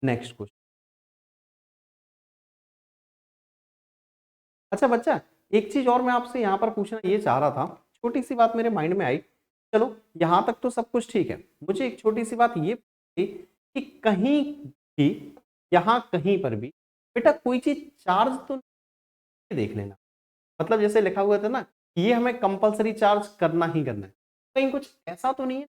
नेक्स्ट क्वेश्चन। अच्छा बच्चा, एक चीज और मैं आपसे यहाँ पर पूछना ये चाह रहा था, छोटी सी बात मेरे माइंड में आई। चलो, यहाँ तक तो सब कुछ ठीक है, मुझे एक छोटी सी बात ये थी कि कहीं भी, यहाँ कहीं पर भी बेटा कोई चीज चार्ज तो नहीं, देख लेना। मतलब जैसे लिखा हुआ था ना कि ये हमें कंपलसरी चार्ज करना ही करना है, कहीं कुछ ऐसा तो नहीं है।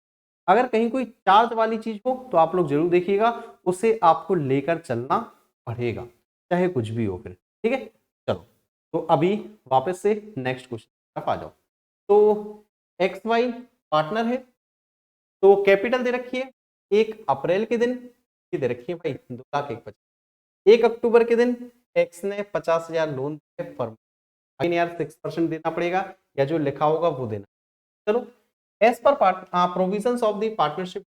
अगर कहीं कोई चार्ज वाली चीज हो तो आप लोग जरूर देखिएगा, उसे आपको लेकर चलना पड़ेगा, चाहे कुछ भी हो फिर, ठीक है। चलो, तो अभी वापस से नेक्स्ट क्वेश्चन तरफ आ जाओ। तो एक्स वाई पार्टनर है, तो कैपिटल दे रखी है 1 अप्रैल के दिन, ये दे रखी है भाई 2,01,50। 1 अक्टूबर के दिन एक्स ने 50,000 लोन दिए फर्म, अगेन यार 6% देना पड़ेगा, या जो लिखा होगा वो देना। चलो, as per provisions of the partnership,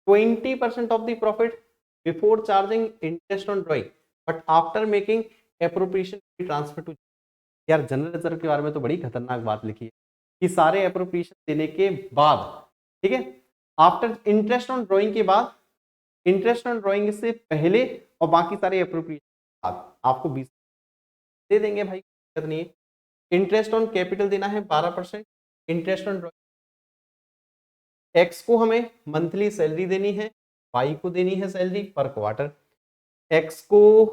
20% of the profit before charging interest on drawing, but after making appropriation be transferred to। यार जनरल रिजर्व के बारे में तो बड़ी खतरनाक बात लिखी है कि सारे एप्रोप्रिएशन देने के बाद, ठीक है, आफ्टर इंटरेस्ट ऑन ड्राइंग के बाद, इंटरेस्ट ऑन ड्राइंग से पहले और बाकी सारे एप्रोप्रिएशन आपको 20 दे देंगे भाई, दिक्कत नहीं है। इंटरेस्ट ऑन कैपिटल देना है 12%, इंटरेस्ट ऑन एक्स को हमें मंथली सैलरी देनी है, वाई को देनी है सैलरी पर क्वार्टर, एक्स को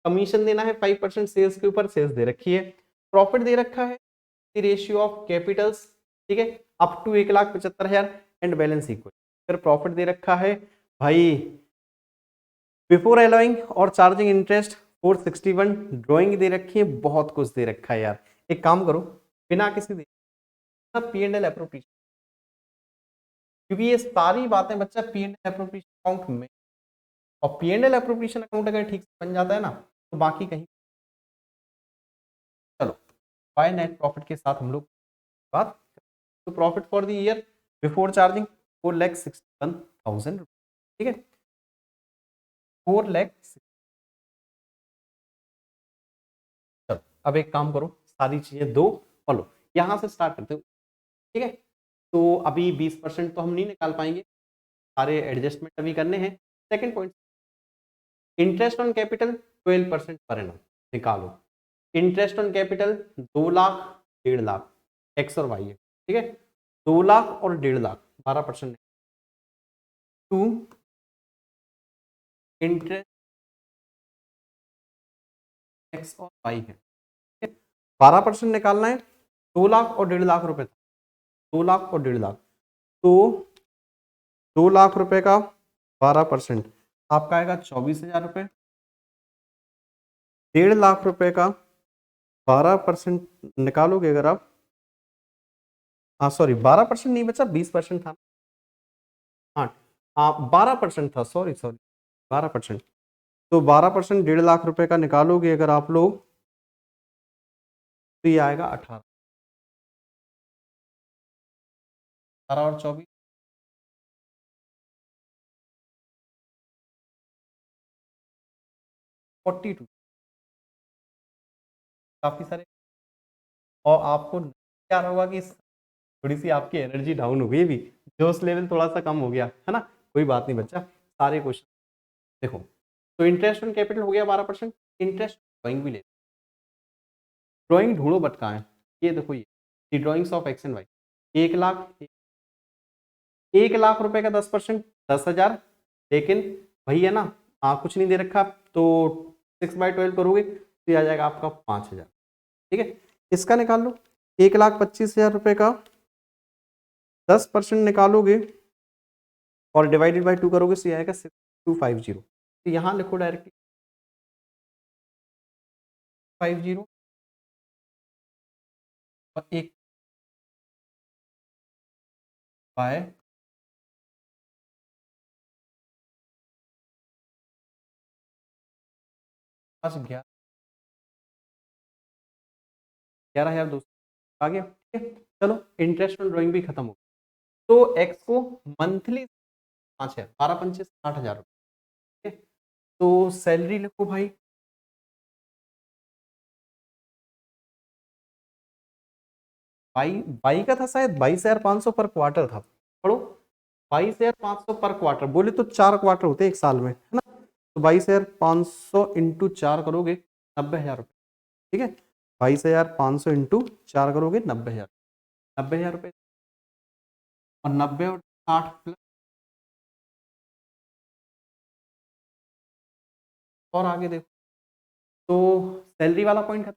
कमीशन देना है 5% सेल्स के ऊपर, सेल्स दे रखी है, प्रॉफिट दे रखा है रेशियो ऑफ कैपिटल्स, ठीक है, up to 1,75,000 and balance equal. फिर प्रॉफिट दे रखा है भाई बिफोर अलाउइंग और चार्जिंग इंटरेस्ट 461, ड्राइंग दे रखी है, बहुत कुछ दे रखा है यार। एक काम करो, बिना किसी दे पी एंड एल एप्रोप्रिएशन, क्योंकि ये सारी बातें बच्चा P and L appropriation account में, और P and L appropriation account अगर ठीक से बन जाता है ना तो बाकी कहीं। चलो, बाय नेट प्रॉफिट के साथ हम लोग बात, तो profit for the year before charging 4,61,000, ठीक है, 4 लाख। चलो, अब एक काम करो, सारी चीजें दो फॉलो, यहां से स्टार्ट करते हो, ठीक है। तो अभी 20% तो हम नहीं निकाल पाएंगे, सारे एडजस्टमेंट अभी करने हैं। Second point, interest on capital 12% per annum निकालो, interest on capital 2 lakh 1.5 lakh, X और वाई है, ठीक है, 2 लाख और 1.5 लाख 12%, टू इंटरेस्ट एक्स और वाई है, 12% निकालना है, 2 लाख और 1.5 लाख रुपए था, 2 लाख और 1.5 लाख, तो 2 लाख रुपए का 12% आपका आएगा 24,000 रुपए, 1.5 लाख रुपए का 12% निकालोगे अगर आप, हाँ सॉरी 12% नहीं बचा, 20% था, हाँ हाँ 12% था, सॉरी सॉरी 12%, तो 12% 1.5 लाख रुपए का निकालोगे अगर आप लोग, तो ये आएगा 18, 18 और 24, 42, काफी सारे। और आपको क्या होगा कि थोड़ी सी आपकी एनर्जी डाउन हो गई, भी जोश लेवल थोड़ा सा कम हो गया है ना, कोई बात नहीं बच्चा, सारे क्वेश्चन देखो। तो इंटरेस्ट ऑन कैपिटल हो गया 12%, इंटरेस्ट ड्राइंग भी ले, ड्राइंग ढूंढो बट कहाँ है, ये देखो ये drawings of X and Y. 1 lakh रुपए का 10%, 10,000। लेकिन वही है ना, कुछ नहीं दे रखा, तो 6/12 करोगे तो ये आ जाएगा आपका 5,000। ठीक है, इसका निकाल लो। 1,25,000 रुपए का 10% निकालोगे और डिवाइडेड बाई 2 करोगे तो ये आएगा 6250। तो यहाँ लिखो डायरेक्टली 50 और 1 बाय 11,200 आ गया। ठीक है, चलो इंटरेस्ट ऑन ड्राइंग भी खत्म हो गया। तो एक्स को मंथली 5,000, 12 पंचे 60,000 रुपये। ठीक है, तो सैलरी लिखो भाई, बाई बाई का था शायद 22,500 पर क्वार्टर था, पढ़ो 22,500 पर क्वार्टर, बोले तो 4 क्वार्टर होते हैं एक साल में, है ना। तो 22,500 इंटू 4 करोगे 90,000 रुपये। ठीक है, 22,500 इंटू 4 करोगे 90,000, 90,000 रुपये। और 90 और 60 प्लस, और आगे देखो, तो सैलरी वाला पॉइंट खत्म।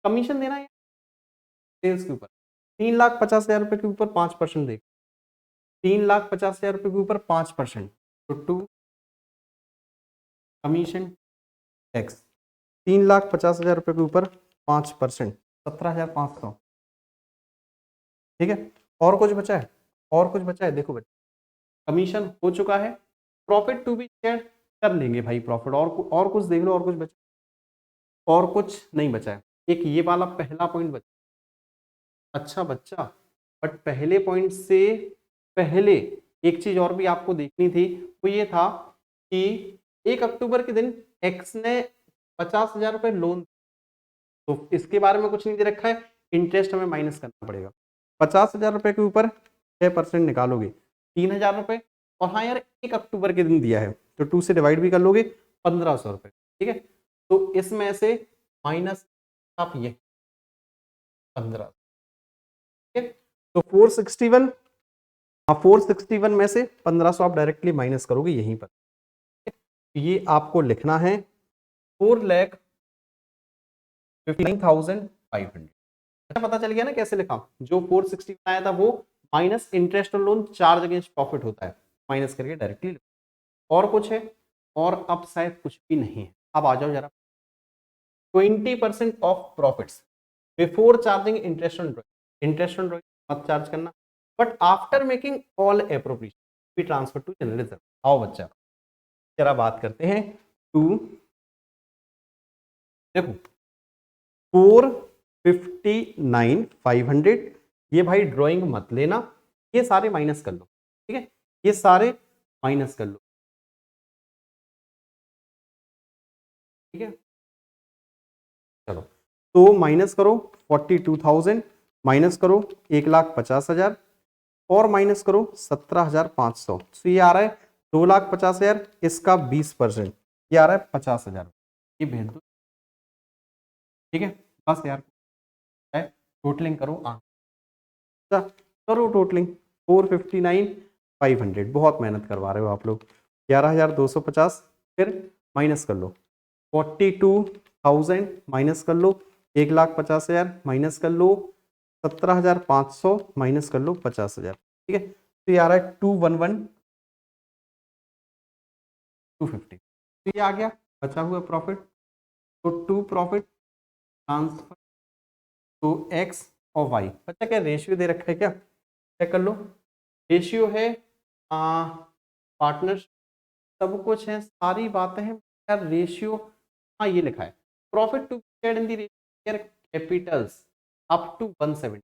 कमीशन देना है सेल्स के ऊपर, 3,50,000 रुपये के ऊपर 5% देगा, 3,50,000 रुपये के ऊपर 5%, तो टू कमीशन टैक्स 3,50,000 रुपये के ऊपर 5%, 17,500। ठीक है, और कुछ बचा है, और कुछ बचा है, देखो बच्चा कमीशन हो चुका है, प्रॉफिट टू बी शेयर कर लेंगे भाई प्रॉफिट, और कुछ देख लो, और कुछ बचा, और कुछ नहीं बचा है, एक ये वाला पहला पॉइंट बचा। अच्छा बच्चा, बट पहले पॉइंट से पहले एक चीज और भी आपको देखनी थी, वो ये था कि 1 अक्टूबर के दिन एक्स ने 50,000 रुपए लोन, तो इसके बारे में कुछ नहीं दे रखा है, इंटरेस्ट हमें माइनस करना पड़ेगा। 50,000 रुपए के ऊपर 6% निकालोगे 3,000 रुपए, और हाँ यार 1 अक्टूबर के दिन दिया है तो 2 से डिवाइड भी कर लोगे 1,500 रुपए। ठीक है, तो इसमें से माइनस आप ये 15। ठीक है, तो 461, हाँ 461 में से 1,500 आप डायरेक्टली माइनस करोगे यहीं पर। ये आपको लिखना है 4,59,500। अच्छा पता चल गया ना कैसे लिखा, जो 460 आया था वो माइनस इंटरेस्ट और लोन चार्ज अगेंस्ट प्रॉफिट होता है, माइनस करके डायरेक्टली लिखो। और कुछ है, और अब शायद कुछ भी नहीं है। अब आ जाओ जरा, 20% of profits before charging interest on drawing, interest on drawing मत चार्ज करना, but after making all appropriation B transfer to general reserve. आओ बच्चा जरा बात करते हैं टू, देखो 459,500, ये भाई ड्राइंग मत लेना, ये सारे माइनस कर लो। ठीक है, ये सारे माइनस कर लो। ठीक है, चलो तो माइनस करो 42,000, माइनस करो 1,50,000, और माइनस करो 17,500, तो ये आ रहा है 2,50,000, इसका 20%, ये आ रहा है 50,000, ये भेज दो। ठीक है, बस यार टोटलिंग करो, करो टोटलिंग 459,500, बहुत मेहनत करवा रहे हो आप लोग। 11,250, फिर माइनस कर लो 42,000, माइनस कर लो 1,50,000, माइनस कर लो 17,500, माइनस कर लो 50,000। ठीक है, तो ये आ रहा है 211,250, तो ये आ गया बचा हुआ प्रॉफिट। तो टू प्रॉफिट ट्रांसफर तो एक्स और वाई, बच्चा क्या रेशियो दे रखा है क्या, चेक कर लो। रेशियो है पार्टनर, सब कुछ है, सारी बातें हैं यार, रेशियो हाँ ये लिखा है, profit to shared in the ratio capitals up to 170,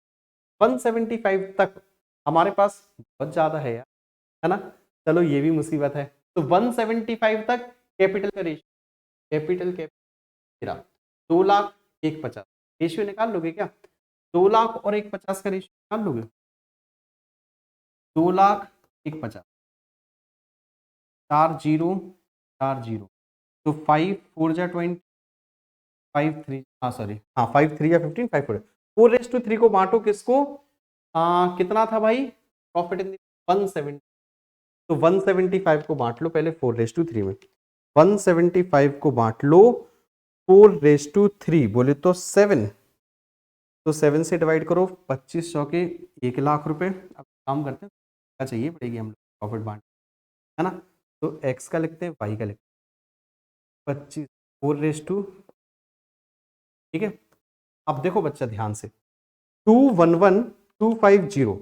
175 तक हमारे पास बहुत ज्यादा है यार, है ना। चलो ये भी मुसीबत है, तो 175 तक कैपिटल का रेशियो, कैपिटल कैपिटल 2,01,50, रेशियो निकाल लोगे क्या, 2,00,000 और 1,50 का रेशियो निकाल लोगे, 2,01,50, 4 0 4 0, तो 5 4 जा 20, 5 3, हाँ सॉरी, हाँ 5 3 या 15, 5 4 को बांटो किसको, कितना था भाई प्रॉफिट इन 170, तो 175 को बांट लो पहले 4/3 में, 175 को बांट लो 4/3, बोले तो 7, तो 7 से डिवाइड करो, 25 चौके 1 लाख रुपए। अब काम करते हैं, क्या चाहिए पड़ेगी हम लोग प्रॉफिट बांट, है ना, तो एक्स का लिखते हैं, वाई का लिखते हैं, 25 4/, ठीक है। अब देखो बच्चा ध्यान से, 211250,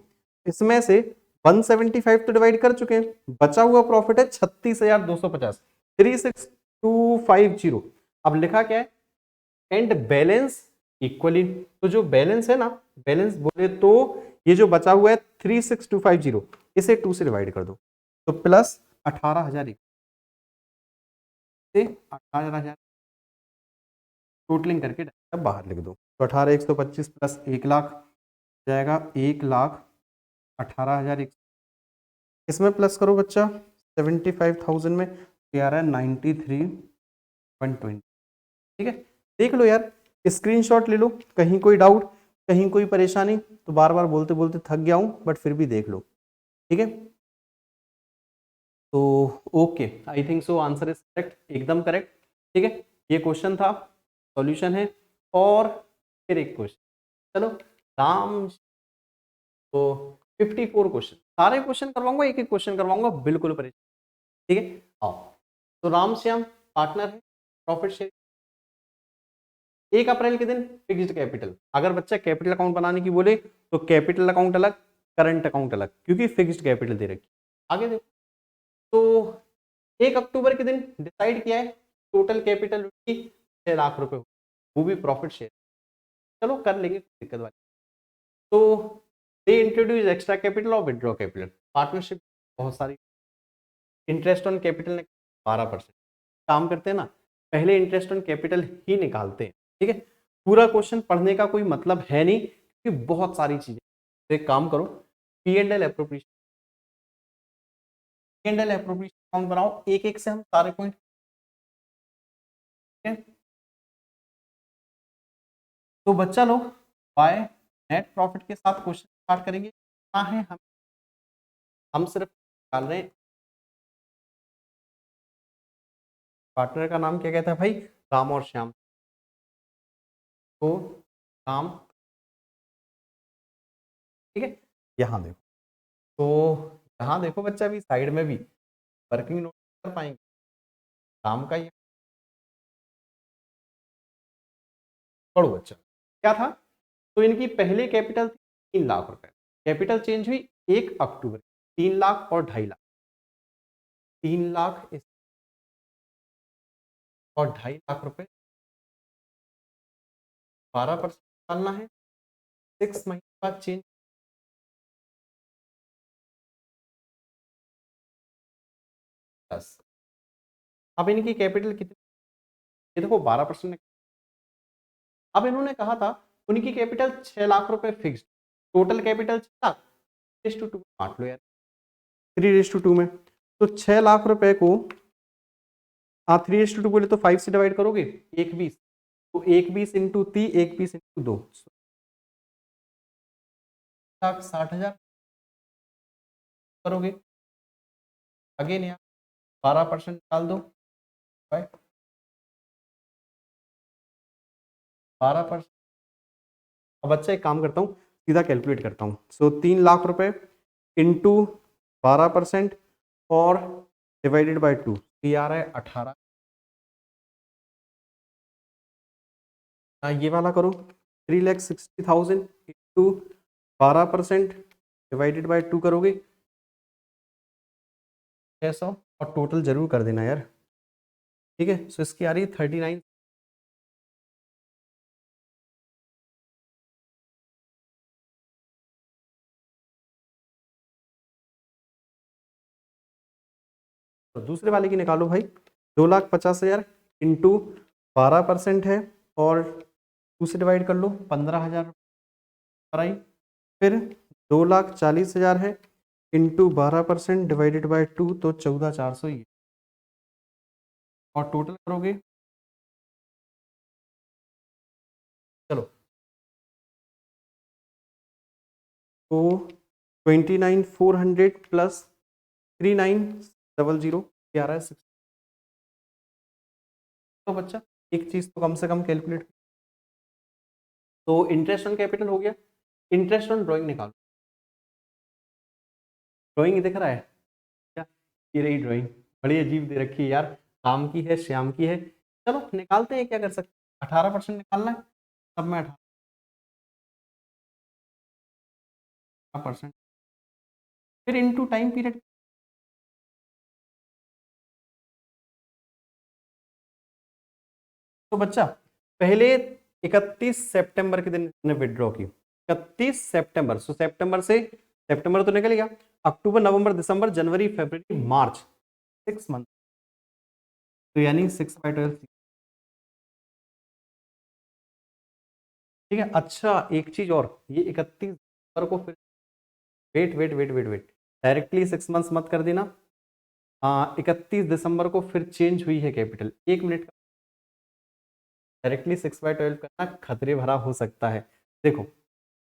इसमें से 175 तो डिवाइड कर चुके हैं, बचा हुआ प्रॉफिट है 36,250, 36250। अब लिखा क्या है, एंड बैलेंस इक्वली, तो जो बैलेंस है ना, बैलेंस बोले तो ये जो बचा हुआ है 36250, इसे 2 से डिवाइड कर दो, तो प्लस 18,000 से 18,000 टोटलिंग करके बाहर लिख दो, तो 18,125 प्लस 1 लाख जाएगा 1,18,000, इसमें प्लस करो बच्चा 75,000 में, ये आ रहा है 93,120, ठीक है। देख लो यार, स्क्रीनशॉट ले लो, कहीं कोई डाउट, कहीं कोई परेशानी, तो बार बार बोलते बोलते थक गया हूं, बट फिर भी देख लो, ठीक है। तो okay, I think so answer is correct, एकदम करेक्ट, ठीक है। ये क्वेश्चन था, सॉल्यूशन है, और फिर एक क्वेश्चन, चलो राम, तो 54 क्वेश्चन, सारे क्वेश्चन करवाऊंगा, एक एक क्वेश्चन करवाऊंगा, बिल्कुल परेशान, ठीक है। आओ, तो राम श्याम पार्टनर है, प्रॉफिट शेयर, 1 अप्रैल के दिन फिक्स्ड कैपिटल, अगर बच्चा कैपिटल अकाउंट बनाने की बोले तो कैपिटल अकाउंट अलग, करंट अकाउंट अलग, क्योंकि फिक्स्ड कैपिटल दे रखी। आगे देखो, तो 1 अक्टूबर के दिन डिसाइड किया है टोटल कैपिटल 6 लाख रुपए, वो भी प्रॉफिट शेयर, चलो कर लेंगे, दिक्कत वाली। तो दे इंट्रोड्यूस एक्स्ट्रा कैपिटल और विड्रॉ कैपिटल, पार्टनरशिप बहुत सारी, इंटरेस्ट ऑन कैपिटल ने 12%, काम करते हैं ना, पहले इंटरेस्ट ऑन कैपिटल ही निकालते हैं, ठीक है। पूरा क्वेश्चन पढ़ने का कोई मतलब है नहीं, क्योंकि बहुत सारी चीजें, तो एक काम करो, P&L appropriation, P&L appropriation account बनाओ, एक एक से हम सारे पॉइंट, ठीक है। तो बच्चा लोग बाय नेट प्रॉफिट के साथ क्वेश्चन स्टार्ट करेंगे, क्या है हम सिर्फ निकाल रहे हैं, पार्टनर का नाम क्या कहता है भाई, राम और श्याम, तो राम, ठीक है। यहाँ देखो, तो यहाँ देखो बच्चा, अभी साइड में भी वर्किंग नोट कर पाएंगे, राम का ये पढ़ो बच्चा, क्या था, तो इनकी पहले कैपिटल थी 3 लाख रुपए, कैपिटल चेंज हुई 1 अक्टूबर, 3 लाख और 2.5 लाख, 3 लाख और 2.5 लाख रुपए, 12% डालना है, 6 महीने बाद चेंज, प्लस, अब इनकी कैपिटल कितनी, ये देखो 12%, अब इन्होंने कहा था उनकी कैपिटल 6 लाख रुपए फिक्स्ड, टोटल कैपिटल 6 लाख, 3:2 बांट लो यार, 3:2 में, तो 6 लाख रुपए को, हाँ 3:2 बोले तो 5 से डिवाइड करोगे, 1/20, तो 1/20 इंटू 3, 1/20 इंटू 2, 1,60,000 करोगे, अगेन यहाँ 12% डाल दो, 12%, अब अच्छा एक काम करता हूँ, सीधा कैलकुलेट करता हूँ, सो 3 लाख रुपए इंटू 12% और डिवाइडेड बाई 2, ये आ रहा है 18, ये वाला करो, 3,60,000 इंटू 12% डिवाइडेड बाई 2 करोगे 600, और टोटल जरूर कर देना यार, ठीक है। सो इसकी आ रही है 39, तो दूसरे वाले की निकालो भाई, 2,50,000 इंटू 12% है, और 2 से डिवाइड कर लो, 15,000 पर आई, फिर 2,40,000 है इंटू 12% डिवाइडेड बाई 2, तो 14,400 ही है, और टोटल करोगे तो 29,400 प्लस 3,900 क्या आ रहा है 6। तो बच्चा एक चीज तो कम से कम कैलकुलेट। तो इंटरेस्ट ऑन कैपिटल हो गया। इंटरेस्ट ऑन ड्राइंग निकालो। ड्राइंग दिख रहा है क्या? ये रही ड्राइंग। बड़ी अजीब दे रखी है यार। काम की है, श्याम की है। चलो निकालते हैं, क्या कर सकते हैं। 18% निकालना है। तब मैं 18%, फिर इनटू टाइम पीरियड। तो बच्चा पहले 31 सितंबर के दिन ने विड्रॉ की। 31 सितंबर, सो सितंबर से, सितंबर तो निकल गया। अक्टूबर, नवंबर, दिसंबर, जनवरी, फरवरी, मार्च, 6 मंथ। तो यानी 6/12। ठीक है। अच्छा एक चीज और, ये 31 दिसंबर को फिर, wait wait wait wait wait, directly 6 months मत कर देना। 31 दिसंबर को फिर चेंज हुई है कैपिटल। 1 मिनट का, डायरेक्टली 6/12 करना खतरे भरा हो सकता है। देखो,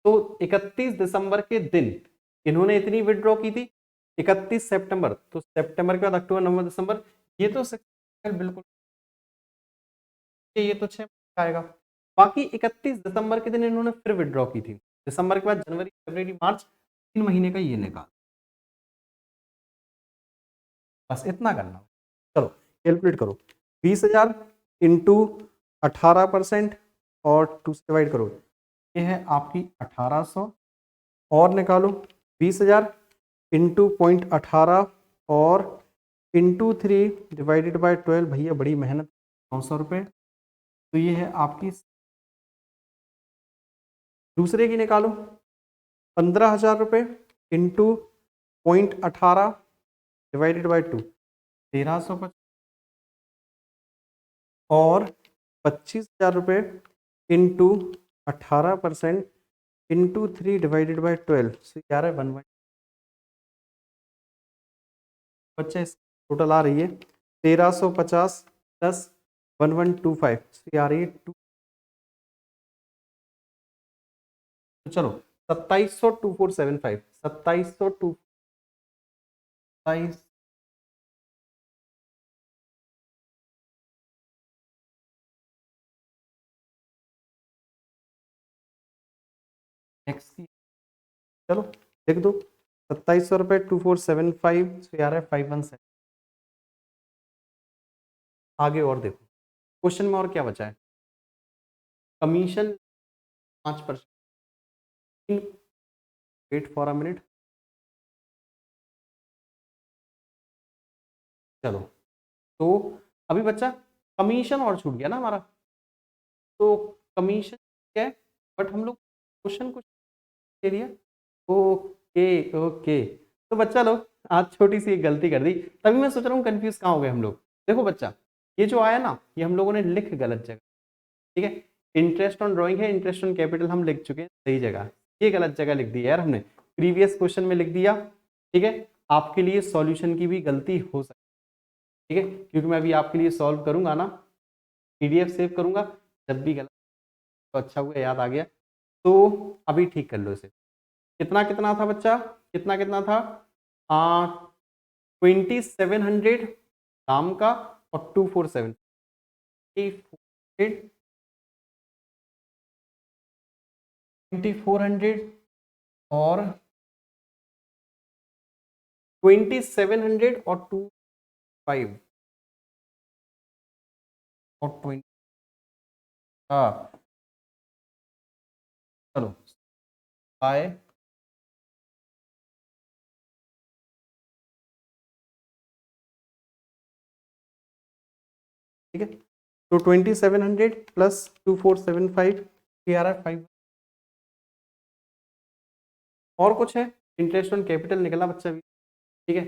तो 31 दिसंबर के दिन इन्होंने इतनी विड्रॉ की थी। 31 सितंबर, तो सितंबर के बाद अक्टूबर, नवंबर, दिसंबर, ये तो बिल्कुल, ये तो 6 आएगा। बाकी 31 दिसंबर के दिन इन्होंने फिर विड्रॉ की थी। दिसंबर के बाद जनवरी, फरवरी, मार्च, 3 महीने का ये निकाल। बस इतना करना। चलो कैलकुलेट करो। 20,000 इंटू 18% और 2 से डिवाइड करो। ये है आपकी 1800। और निकालो 20,000 इंटू 0.18 और इंटू 3 डिवाइडेड बाई 12। भैया बड़ी मेहनत, 900 रुपये। तो ये है आपकी। दूसरे की निकालो 15,000 रुपये इंटू 0.18 डिवाइडेड बाई 2, 1350। और 25,000 रुपये इंटू 18% इंटू 3 डिवाइडेड बाई 12 से क्या आ रहा है 1। बच्चा इस टोटल आ रही है 1350 प्लस 1125 से आ रही है 2। तो चलो 2700, 2475, 2700, 27। एक्स की, चलो लिख दो 2700 रुपये 2475 से आ रहा है 517। आगे और देखो, क्वेश्चन में और क्या बचा है। Commission 5%। Wait for a minute. चलो, तो अभी बच्चा कमीशन और छूट गया ना हमारा। तो कमीशन क्या है, बट हम लोग क्वेश्चन कुछ ले लिया। Okay okay. तो बच्चा लोग आज छोटी सी एक गलती कर दी, तभी मैं सोच रहा हूँ कंफ्यूज कहाँ हो गए हम लोग। देखो बच्चा, ये जो आया ना, ये हम लोगों ने लिख गलत जगह। ठीक है। इंटरेस्ट ऑन ड्राइंग है, इंटरेस्ट ऑन कैपिटल हम लिख चुके हैं सही जगह। ये गलत जगह लिख दिया यार हमने, प्रीवियस क्वेश्चन में लिख दिया। ठीक है। आपके लिए सॉल्यूशन की भी गलती हो सकती है। ठीक है, क्योंकि मैं अभी आपके लिए सॉल्व करूंगा ना, पीडीएफ सेव करूंगा। जब भी गलत, तो अच्छा हुआ याद आ गया। तो अभी ठीक कर लो इसे। कितना कितना था बच्चा, कितना कितना था। 2700 दाम का, और 247 2400 और 2700 और 25 और 20। हाँ चलो बाय। ठीक है। तो 2700 प्लस 2475 ये आ रहा है 5। और कुछ है, इंटरेस्ट ऑन कैपिटल निकला बच्चा भी। ठीक है।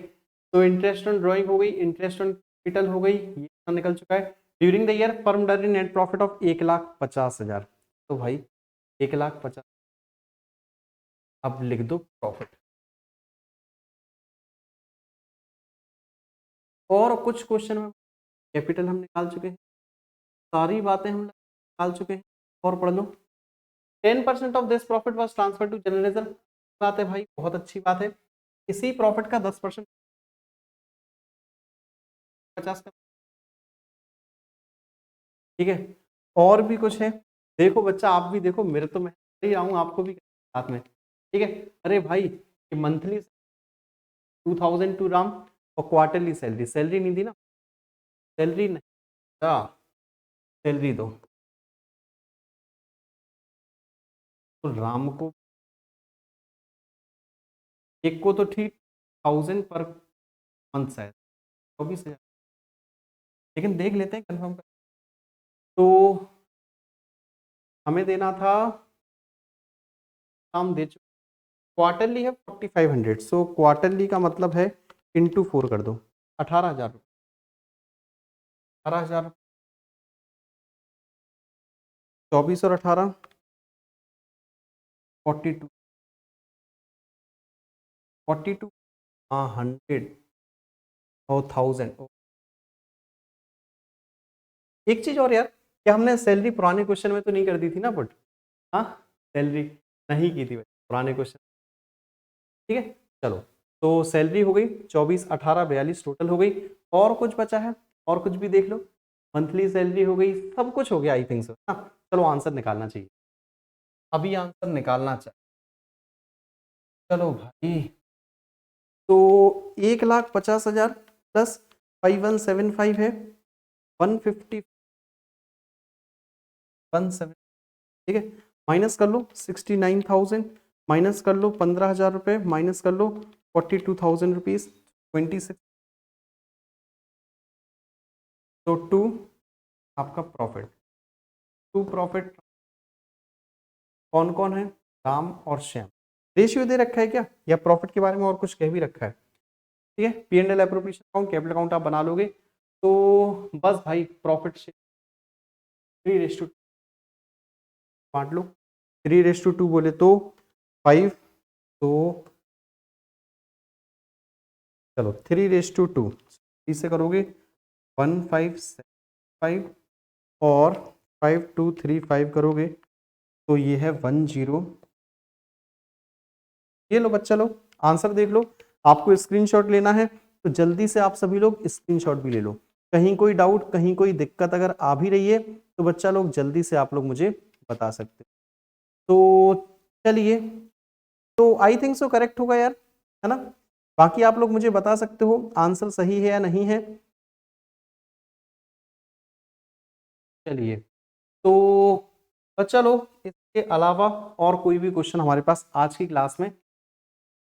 तो इंटरेस्ट ऑन ड्राइंग हो गई, इंटरेस्ट ऑन कैपिटल हो गई, ये निकल चुका है। ड्यूरिंग द ईयर फर्म डर नेट प्रॉफिट ऑफ 1,50,000। तो भाई 1,50,000, अब लिख दो प्रॉफिट। और कुछ क्वेश्चन में कैपिटल हम निकाल चुके हैं, सारी बातें हम निकाल चुके हैं। और पढ़ लो। 10% of this profit was transfer to general reserve. बात है भाई, बहुत अच्छी बात है। इसी प्रॉफिट का 10% 50 का, ठीक है। और भी कुछ है, देखो बच्चा आप भी देखो, मेरे तो मैं ही रहा हूँ, आपको भी साथ में, ठीक है। अरे भाई ये मंथली 2000 टू राम, और क्वार्टरली सैलरी, सैलरी नहीं दी ना, सैलरी नहीं, हाँ सैलरी दो तो राम को, एक को तो ठीक 1000 पर मंथ शायद 24,000, लेकिन देख लेते हैं कंफर्म कर। तो हमें देना था, हम दे चुके, क्वार्टरली है 4500, सो क्वार्टरली का मतलब है इंटू 4 कर दो, 18,000, 18,000, 24 और 18 42, 42, हाँ 100 और 1000। एक चीज और यार, क्या हमने सैलरी पुराने क्वेश्चन में तो नहीं कर दी थी ना पुट? हाँ सैलरी नहीं की थी भाई पुराने क्वेश्चन, ठीक है। चलो, तो सैलरी हो गई 24, 18, 42 टोटल हो गई। और कुछ बचा है? और कुछ भी देख लो, मंथली सैलरी हो गई, सब कुछ हो गया आई थिंक सो। हाँ चलो आंसर निकालना चाहिए, अभी आंसर निकालना चाहिए। चलो भाई, तो 1,50,000 प्लस 5175 है 150, 17, ठीक है। माइनस कर लो 69,000, माइनस कर लो 15,000 रुपये, माइनस कर लो 42,000 रुपीज, 26, तो 2 आपका प्रॉफिट, 2 प्रॉफिट। कौन कौन है? राम और श्याम। रेशियो दे रखा है क्या, या प्रॉफिट के बारे में और कुछ कह भी रखा है? ठीक है, P and L appropriation account, capital account आप बना लोगे, तो बस भाई प्रॉफिट से 3:2 बांट लो, 3:2 बोले तो 5, तो चलो 3:2 इससे करोगे 1575, और 5235 करोगे तो ये है 10। ये लो बच्चा, लो आंसर देख लो। आपको स्क्रीनशॉट लेना है तो जल्दी से आप सभी लोग स्क्रीनशॉट भी ले लो। कहीं कोई डाउट, कहीं कोई दिक्कत अगर आ भी रही है तो बच्चा लोग जल्दी से आप लोग मुझे बता सकते हो। तो चलिए, तो आई थिंक सो करेक्ट होगा यार, है ना? बाकी आप लोग मुझे बता सकते हो आंसर सही है या नहीं है। चलिए, तो बच्चा लोग इसके अलावा और कोई भी क्वेश्चन हमारे पास आज की क्लास में?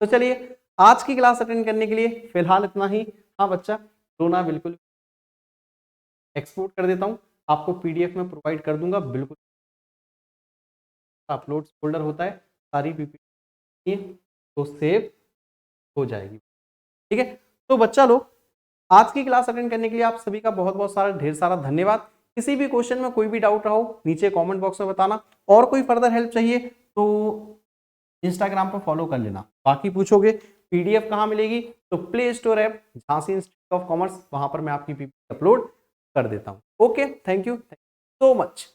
तो चलिए, आज की क्लास अटेंड करने के लिए फिलहाल इतना ही। हाँ बच्चा, रोना बिल्कुल, एक्सपोर्ट कर देता हूँ, आपको पीडीएफ में प्रोवाइड कर दूंगा बिल्कुल, अपलोड फोल्डर होता है, सारी पीपीटी तो सेव हो जाएगी, ठीक है। तो बच्चा लोग, आज की क्लास अटेंड करने के लिए आप सभी का बहुत बहुत सारा ढेर सारा धन्यवाद। किसी भी क्वेश्चन में कोई भी डाउट रहो नीचे कमेंट बॉक्स में बताना, और कोई फर्दर हेल्प चाहिए तो इंस्टाग्राम पर फॉलो कर लेना। बाकी पूछोगे पीडीएफ कहाँ मिलेगी, तो play store app Jhansi institute of commerce, वहां पर मैं आपकी पीपीटी अपलोड कर देता हूँ। Okay, thank you so much.